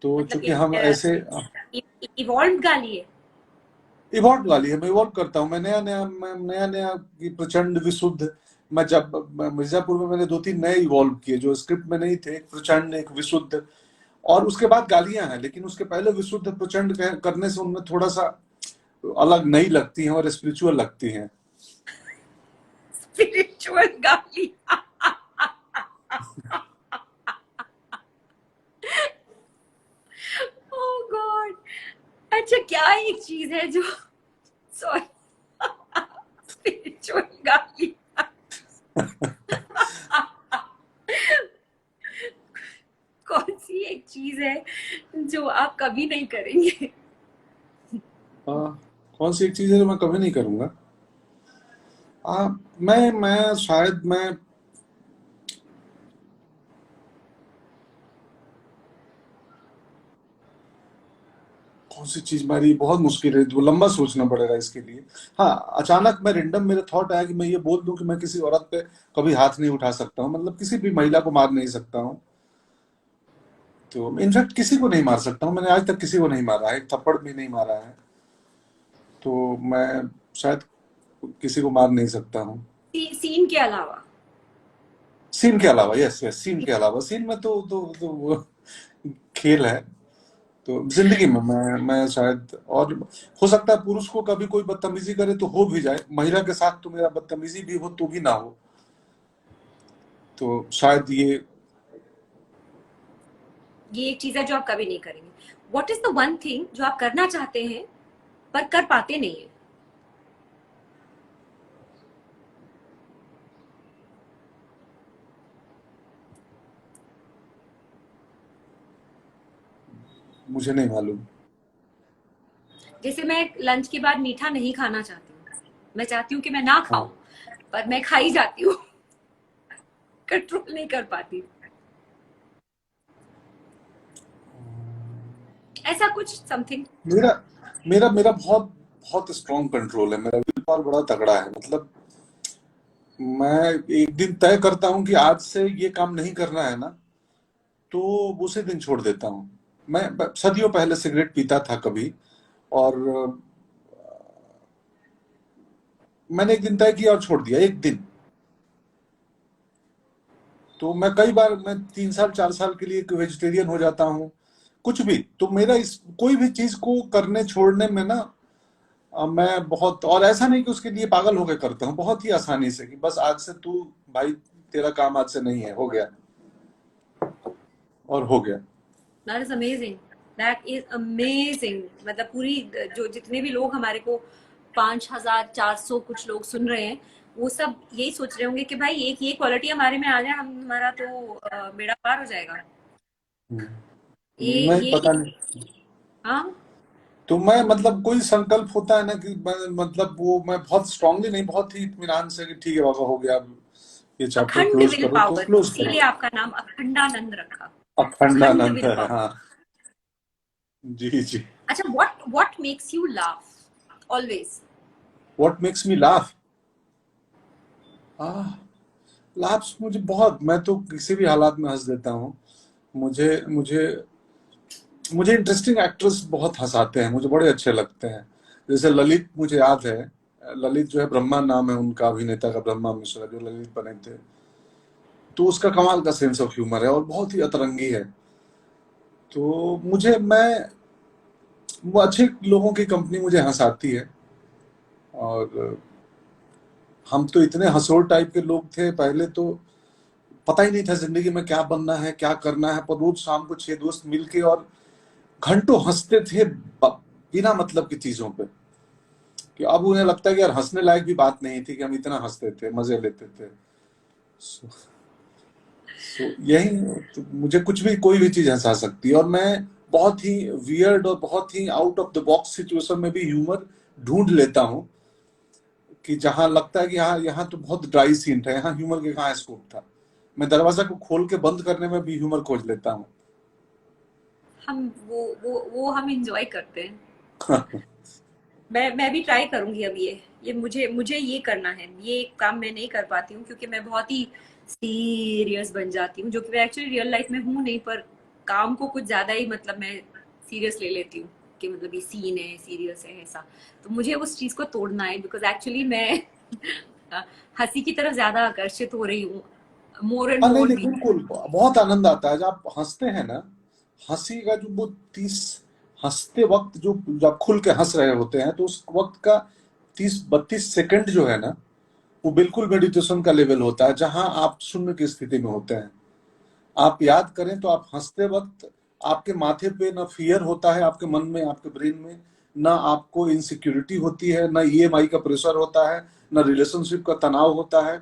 [SPEAKER 2] तो
[SPEAKER 1] मतलब
[SPEAKER 2] चूंकि हम ऐसे,
[SPEAKER 1] इवॉल्व गाली है?
[SPEAKER 2] इवॉल्व गाली है, मैं इवॉल्व करता हूँ। मैं नया नया कि प्रचंड, विशुद्ध। मिर्जापुर में मैंने दो तीन नए इवॉल्व किए जो स्क्रिप्ट में नहीं थे, एक प्रचंड, एक विशुद्ध। और उसके बाद गालियां हैं, लेकिन उसके पहले विशुद्ध प्रचंड करने से उनमें थोड़ा सा अलग नई लगती हैं और स्पिरिचुअल लगती हैं।
[SPEAKER 1] स्पिरिचुअल गाली? ओह गॉड! अच्छा, क्या एक चीज है जो, सॉरी, स्पिरिचुअल गाली? कौन सी एक चीज है जो आप कभी नहीं करेंगे?
[SPEAKER 2] कौन सी एक चीज है जो मैं कभी नहीं करूंगा? मैं शायद मैं कौन सी चीज मेरी बहुत मुश्किल है, तो लंबा सोचना पड़ेगा इसके लिए। हाँ, अचानक मैं रिंडम मेरे थॉट आया कि मैं ये बोल दूं कि मैं किसी औरत पे कभी हाथ नहीं उठा सकता हूँ, मतलब किसी भी महिला को मार नहीं सकता हूँ। तो इनफैक्ट किसी को नहीं मार सकता हूँ, मैंने आज तक किसी को नहीं मारा है, एक थप्पड़ भी नहीं मारा है। तो मैं शायद किसी को मार नहीं सकता हूँ।
[SPEAKER 1] सीन के अलावा।
[SPEAKER 2] सीन के अलावा, यस यस, सीन के अलावा। सीन में तो वो खेल है। तो जिंदगी में मैं शायद, और हो सकता है पुरुष को कभी कोई बदतमीजी करे तो हो भी जाए, महिला के साथ तो मेरा बदतमीजी भी हो तो भी ना हो। तो शायद
[SPEAKER 1] ये एक चीज है जो आप कभी नहीं करेंगे। What is the one thing जो आप करना चाहते हैं पर कर पाते नहीं है?
[SPEAKER 2] मुझे नहीं मालूम।
[SPEAKER 1] जैसे मैं लंच के बाद मीठा नहीं खाना चाहती हूँ, मैं चाहती हूँ कि मैं ना
[SPEAKER 2] हाँ।
[SPEAKER 1] खाऊं, पर मैं खा ही जाती हूँ। कंट्रोल नहीं कर पाती। ऐसा कुछ समथिंग।
[SPEAKER 2] मेरा मेरा मेरा बहुत बहुत स्ट्रॉन्ग कंट्रोल है, मेरा विल पावर बड़ा तगड़ा है। मतलब मैं एक दिन तय करता हूँ कि आज से ये काम नहीं करना है ना, तो उसी दिन छोड़ देता हूँ। मैं सदियों पहले सिगरेट पीता था कभी, और मैंने एक दिन तय किया और छोड़ दिया, एक दिन। तो मैं कई बार, मैं 3 साल 4 साल के लिए वेजिटेरियन हो जाता हूँ, कुछ भी। तो मेरा इस कोई भी चीज को करने छोड़ने में ना, मैं बहुत, और ऐसा नहीं कि उसके लिए पागल होकर करता हूँ, बहुत ही आसानी से कि बस आज से तू, भाई तेरा काम आज से नहीं है, हो गया और हो गया।
[SPEAKER 1] That is amazing. That is amazing. मतलब पूरी, जो जितने भी लोग हमारे को 5400 कुछ लोग सुन रहे हैं, वो सब यही सोच रहे होंगे कि भाई एक ये क्वालिटी हमारे में आ जाए, हम हमारा तो बेड़ा पार हो जाएगा।
[SPEAKER 2] नहीं,
[SPEAKER 1] ये
[SPEAKER 2] पता नहीं।
[SPEAKER 1] हाँ।
[SPEAKER 2] तो मैं, मतलब कोई संकल्प होता है ना कि मतलब वो मैं बहुत स्ट्रांगली नहीं, बहुत ही इत्मीनान से कि ठीक है बाबा, हो गया, अब ये चैप्टर
[SPEAKER 1] अखंड
[SPEAKER 2] क्लोज
[SPEAKER 1] विल
[SPEAKER 2] करो, तो
[SPEAKER 1] पावर,
[SPEAKER 2] क्लोज करो।
[SPEAKER 1] इसीलिए आपका नाम अखंडानंद रखा। अखंड
[SPEAKER 2] अखंडानंद
[SPEAKER 1] विल
[SPEAKER 2] है,
[SPEAKER 1] पावर।
[SPEAKER 2] हाँ। जी जी।
[SPEAKER 1] अच्छा, what makes you laugh always?
[SPEAKER 2] What makes me laugh? Ah, laughs मुझे बहुत, मैं तो किसी भी हालात में हंस देता हूँ। मुझे मुझे मुझे इंटरेस्टिंग एक्टर्स बहुत हंसाते हैं, मुझे बड़े अच्छे लगते हैं। जैसे ललित, मुझे याद है, ललित जो है, ब्रह्मा नाम है उनका अभिनेता का, ब्रह्मा मिश्रा जो ललित बने थे। तो उसका कमाल का सेंस ऑफ ह्यूमर है और बहुत ही अतरंगी है। तो मुझे, मैं, वो अच्छे लोगों की कंपनी मुझे हंसाती है। और हम तो इतने हंसोड़ टाइप के लोग थे पहले, तो पता ही नहीं था जिंदगी में क्या बनना है, क्या करना है, पर रोज शाम को 6 दोस्त मिलके और घंटों हंसते थे बिना मतलब की चीजों पे। कि अब उन्हें लगता है कि यार हंसने लायक भी बात नहीं थी कि हम इतना हंसते थे, मजे लेते थे। सो, यही, तो मुझे कुछ भी, कोई भी चीज हंसा सकती है। और मैं बहुत ही वियर्ड और बहुत ही out of the box situation में भी ह्यूमर ढूंढ लेता हूँ, कि जहां लगता है कि यहाँ यहाँ तो बहुत ड्राई सीन था, यहाँ ह्यूमर के कहाँ स्कोप था, मैं दरवाजा को खोल के बंद करने में भी ह्यूमर खोज लेता हूँ।
[SPEAKER 1] हम वो हम इंजॉय करते हैं। मैं भी ट्राई करूंगी अब ये मुझे मुझे ये करना है। ये काम मैं नहीं कर पाती हूँ क्योंकि मैं बहुत ही सीरियस बन जाती हूँ, जो कि मैं एक्चुअली रियल लाइफ में हूँ नहीं, पर काम को कुछ ज्यादा ही मतलब मैं सीरियस ले लेती हूँ कि मतलब ये सीन है, सीरियस है, ऐसा। तो मुझे उस चीज को तोड़ना है, बिकॉज एक्चुअली मैं हंसी की तरफ ज्यादा आकर्षित हो रही हूँ, मोर एंड
[SPEAKER 2] हाँ, नहीं
[SPEAKER 1] मोर
[SPEAKER 2] नहीं,
[SPEAKER 1] भी।
[SPEAKER 2] बिल्कुल, बहुत आनंद आता है जब आप हंसते हैं ना। हंसी का जो वो 30, हंसते वक्त जो, जब खुल के हंस रहे होते हैं, तो उस वक्त का 30-32 सेकंड जो है ना, वो बिल्कुल मेडिटेशन का लेवल होता है, जहां आप शून्य की स्थिति में होते हैं। आप याद करें तो आप हंसते वक्त, आपके माथे पे ना फियर होता है, आपके मन में, आपके ब्रेन में ना आपको इनसिक्योरिटी होती है, ना ईएमआई का प्रेशर होता है, ना रिलेशनशिप का तनाव होता है।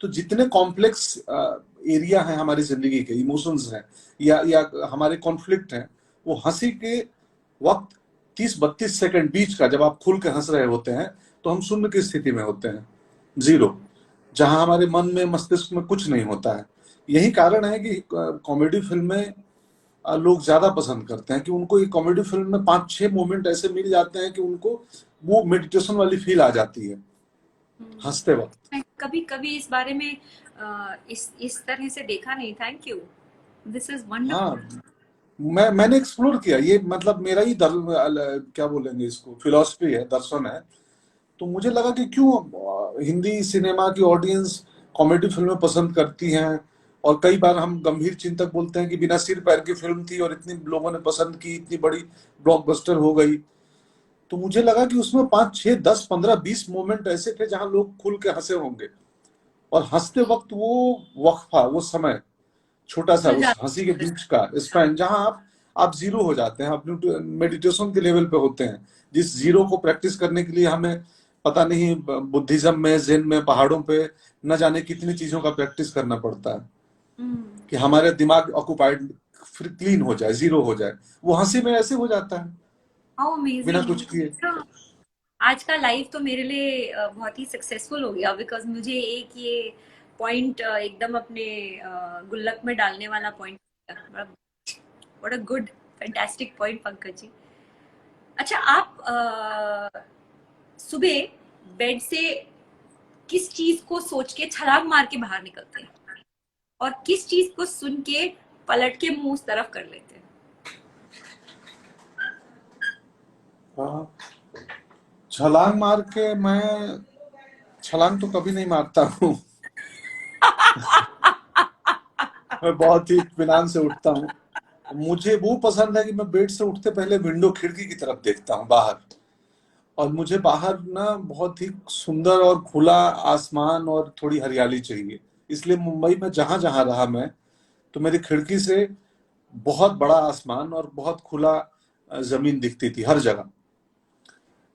[SPEAKER 2] तो जितने कॉम्प्लेक्स एरिया है हमारी जिंदगी के, इमोशंस हैं या हमारे कॉन्फ्लिक्ट हैं, वो हंसी के वक्त 30-32 सेकंड बीच का, जब आप खुल के हंस रहे होते हैं तो हम शून्य की स्थिति में होते हैं, जीरो, जहां हमारे मन में मस्तिष्क में कुछ नहीं होता है। यही कारण है कि कॉमेडी फिल्में लोग ज्यादा पसंद करते हैं, कि उनको ये कॉमेडी फिल्म में 5-6 मोमेंट ऐसे मिल जाते हैं कि उनको वो मेडिटेशन वाली फील आ जाती है हंसते वक्त।
[SPEAKER 1] कभी कभी इस बारे में इस तरह से देखा नहीं। Thank you, this is wonderful.
[SPEAKER 2] हाँ, मैंने एक्सप्लोर किया ये, मतलब मेरा ही क्या बोलेंगे इसको, फिलॉसफी है, दर्शन है। तो मुझे लगा कि क्यों हिंदी सिनेमा की ऑडियंस कॉमेडी फिल्में पसंद करती हैं, और कई बार हम गंभीर चिंतक बोलते हैं कि बिना सिर पैर की फिल्म थी और इतनी लोगों ने पसंद की, इतनी बड़ी ब्लॉकबस्टर हो गई। तो मुझे लगा कि उसमें 5, 6, 10, 15, 20 मोमेंट ऐसे थे जहां लोग खुल के हंसे होंगे, और हंसते वक्त वो वक्फा, वो समय छोटा सा, उस हंसी के बीच का स्पैन, जहां आप जीरो हो जाते हैं, अपने मेडिटेशन के लेवल पे होते हैं, जिस जीरो को प्रैक्टिस करने के लिए हमें पता नहीं बुद्धिज्म में, ज़ेन में, पहाड़ों पे न जाने कितनी चीजों का प्रैक्टिस करना पड़ता है कि हमारे दिमाग ऑक्युपाइड, फिर क्लीन हो जाए, जीरो हो जाए। वो हंसी में ऐसे हो जाता है
[SPEAKER 1] हाउ
[SPEAKER 2] बिना
[SPEAKER 1] अमेजिंग।
[SPEAKER 2] कुछ किए।
[SPEAKER 1] आज का लाइफ तो मेरे लिए बहुत ही सक्सेसफुल हो गया, बिकॉज मुझे एक ये पॉइंट एकदम अपने गुल्लक में डालने वाला point. What a good fantastic point Pankaj ji. अच्छा, आप सुबह बेड से किस चीज को सोच के छलांग मार के बाहर निकलते हैं, और किस चीज को सुन के पलट के मुंह उस तरफ कर लेते हैं?
[SPEAKER 2] हाँ, छलांग मार के, मैं छलांग तो कभी नहीं मारता हूँ। मैं बहुत ही इत्मीनान से उठता हूँ। मुझे वो पसंद है कि मैं बेड से उठते पहले विंडो, खिड़की की तरफ देखता हूँ बाहर, और मुझे बाहर ना बहुत ही सुंदर और खुला आसमान और थोड़ी हरियाली चाहिए। इसलिए मुंबई में जहां जहां रहा मैं, तो मेरी खिड़की से बहुत बड़ा आसमान और बहुत खुला जमीन दिखती थी हर जगह।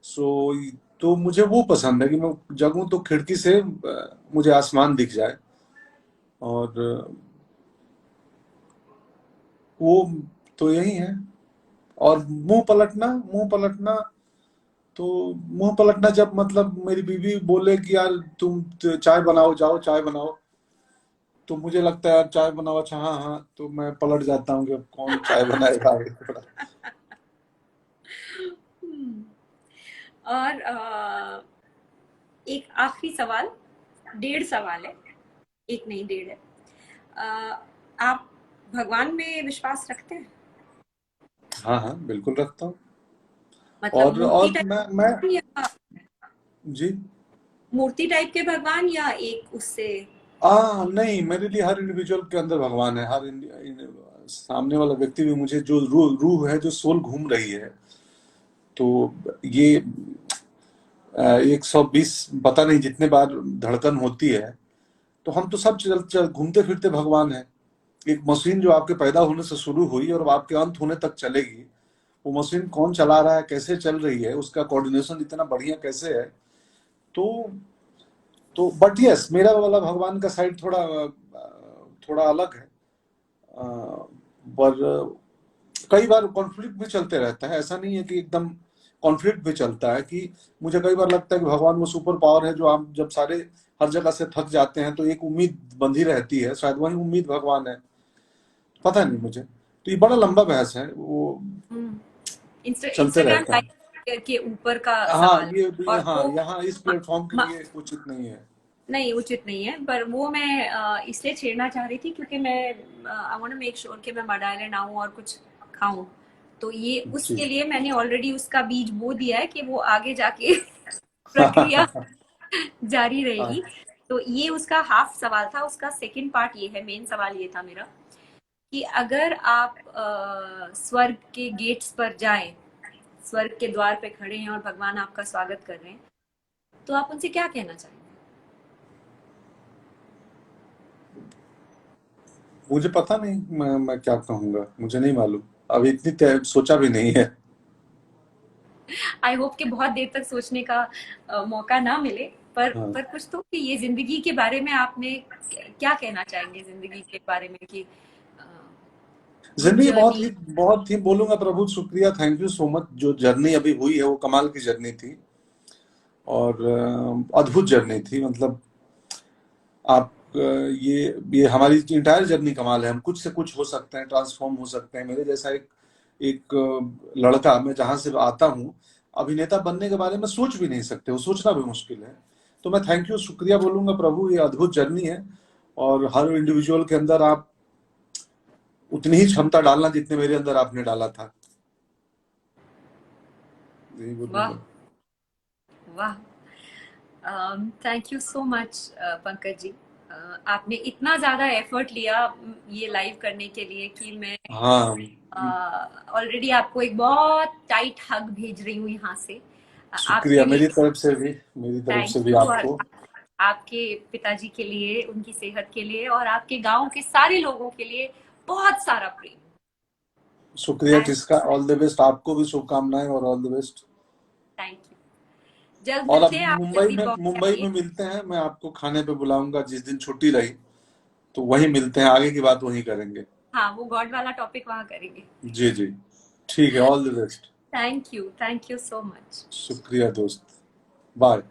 [SPEAKER 2] सो तो मुझे वो पसंद है कि मैं जगूं तो खिड़की से मुझे आसमान दिख जाए, और वो तो यही है। और मुंह पलटना, तो मुंह पलटना जब, मतलब मेरी बीवी बोले कि यार तुम चाय बनाओ, जाओ चाय बनाओ, तो मुझे लगता है यार चाय बनाओ, अच्छा हाँ हाँ, तो मैं पलट जाता हूँ कि अब कौन चाय बनाएगा आगे थोड़ा।
[SPEAKER 1] हम्म, और एक आखिरी सवाल, 1.5 सवाल है, एक नहीं 1.5 है। आप भगवान में विश्वास रखते हैं?
[SPEAKER 2] हाँ हाँ, बिल्कुल रखता हूँ।
[SPEAKER 1] मतलब मूर्ति
[SPEAKER 2] और मैं
[SPEAKER 1] टाइप या
[SPEAKER 2] जी,
[SPEAKER 1] मूर्ति टाइप के भगवान, या एक उससे?
[SPEAKER 2] नहीं, मेरे लिए हर इंडिविजुअल के अंदर भगवान है। सामने वाला व्यक्ति भी, मुझे जो रूह है, जो सोल घूम रही है, तो ये 120 पता नहीं जितने बार धड़कन होती है, तो हम तो सब चल चल घूमते फिरते भगवान है। एक मशीन जो आपके पैदा होने से शुरू हुई और आपके अंत होने तक चलेगी, वो मशीन कौन चला रहा है, कैसे चल रही है, उसका कोऑर्डिनेशन इतना बढ़िया कैसे है। तो बट यस, मेरा वाला भगवान का साइड थोड़ा थोड़ा अलग है। पर कई बार कॉन्फ्लिक्ट भी चलते रहता है, ऐसा नहीं है कि एकदम कॉन्फ्लिक्ट भी चलता है, कि मुझे कई बार लगता है कि भगवान वो सुपर पावर है जो आप जब सारे हर जगह से थक जाते हैं तो एक उम्मीद बंधी रहती है, शायद वही उम्मीद भगवान है, पता नहीं मुझे। तो ये बड़ा लंबा बहस है, वो चलते
[SPEAKER 1] इंस्टाग्राम
[SPEAKER 2] रहता है।
[SPEAKER 1] लाइव के ऊपर का
[SPEAKER 2] हाँ,
[SPEAKER 1] सवाल है।
[SPEAKER 2] ये
[SPEAKER 1] और
[SPEAKER 2] हाँ,
[SPEAKER 1] वो
[SPEAKER 2] यहाँ इस
[SPEAKER 1] म,
[SPEAKER 2] प्लेटफॉर्म के
[SPEAKER 1] म,
[SPEAKER 2] लिए उचित नहीं है।
[SPEAKER 1] नहीं उचित नहीं है, पर वो मैं इसलिए छेड़ना चाह रही थी क्योंकि मैं I want to make sure कि मैं मड आइलैंड आऊं और कुछ खाऊं। तो ये
[SPEAKER 2] जी।
[SPEAKER 1] उसके लिए मैंने ऑलरेडी उसका बीज बो दिया है कि वो आगे जाके प्रक्रिया जारी रहेगी।
[SPEAKER 2] हाँ,
[SPEAKER 1] तो ये उसका हाफ सवाल था, उसका सेकंड पार्ट ये है, मेन सवाल ये था मेरा कि अगर आप स्वर्ग के गेट्स पर जाएं, स्वर्ग के द्वार पे खड़े हैं और भगवान आपका स्वागत कर रहे हैं, तो आप उनसे क्या कहना चाहेंगे?
[SPEAKER 2] मुझे पता नहीं, मैं क्या कहूंगा, मुझे नहीं मालूम, अभी इतनी सोचा भी नहीं है।
[SPEAKER 1] आई होप कि बहुत देर तक सोचने का मौका ना मिले, पर कुछ तो कि ये जिंदगी के बारे में आपने क्या कहना चाहेंगे जिंदगी के बारे में कि गुड
[SPEAKER 2] जिंदगी
[SPEAKER 1] जर्नी?
[SPEAKER 2] बहुत ही बोलूंगा प्रभु शुक्रिया, थैंक यू सो मच। जो जर्नी अभी हुई है वो कमाल की जर्नी थी और अद्भुत जर्नी थी। मतलब आप ये हमारी इंटायर जर्नी कमाल है। हम कुछ से कुछ हो सकते हैं, ट्रांसफॉर्म हो सकते हैं। मेरे जैसा एक एक लड़का, मैं जहां से आता हूँ, अभिनेता बनने के बारे में सोच भी नहीं सकते, वो सोचना भी मुश्किल है। तो मैं थैंक यू शुक्रिया बोलूंगा प्रभु, ये अद्भुत जर्नी है। और हर इंडिविजुअल के अंदर आप उतनी ही क्षमता डालना जितने मेरे अंदर आपने डाला था, यही
[SPEAKER 1] वाह,
[SPEAKER 2] बोलूंगा।
[SPEAKER 1] वाह। Thank you so much Pankaj ji. आपने इतना ज्यादा एफर्ट लिया ये लाइव करने के लिए कि मैं
[SPEAKER 2] हाँ,
[SPEAKER 1] ऑलरेडी आपको एक बहुत टाइट हग भेज रही हूँ यहाँ से।
[SPEAKER 2] शुक्रिया
[SPEAKER 1] आपके लिए
[SPEAKER 2] मेरी तरफ से
[SPEAKER 1] थैंक
[SPEAKER 2] भी
[SPEAKER 1] यू। और
[SPEAKER 2] आपको।
[SPEAKER 1] आपके पिताजी के लिए, उनकी सेहत के लिए, और आपके गांव के सारे लोगों के लिए बहुत सारा प्रेम।
[SPEAKER 2] शुक्रिया
[SPEAKER 1] एंड
[SPEAKER 2] किसका, ऑल द बेस्ट। आपको भी शुभकामनाएं और all the best.
[SPEAKER 1] Thank you. जल्द
[SPEAKER 2] और अब
[SPEAKER 1] मिलते हैं, आप जल्दी बॉम्बे
[SPEAKER 2] मुंबई
[SPEAKER 1] आइए।
[SPEAKER 2] में मिलते हैं। मैं आपको खाने पे बुलाऊंगा जिस दिन छुट्टी रही, तो वहीं मिलते हैं, आगे की बात वहीं करेंगे।
[SPEAKER 1] हाँ, वो गॉड वाला टॉपिक वहां करेंगे।
[SPEAKER 2] जी जी, ठीक है, all the best.
[SPEAKER 1] Thank you so much.
[SPEAKER 2] शुक्रिया दोस्त, बाय।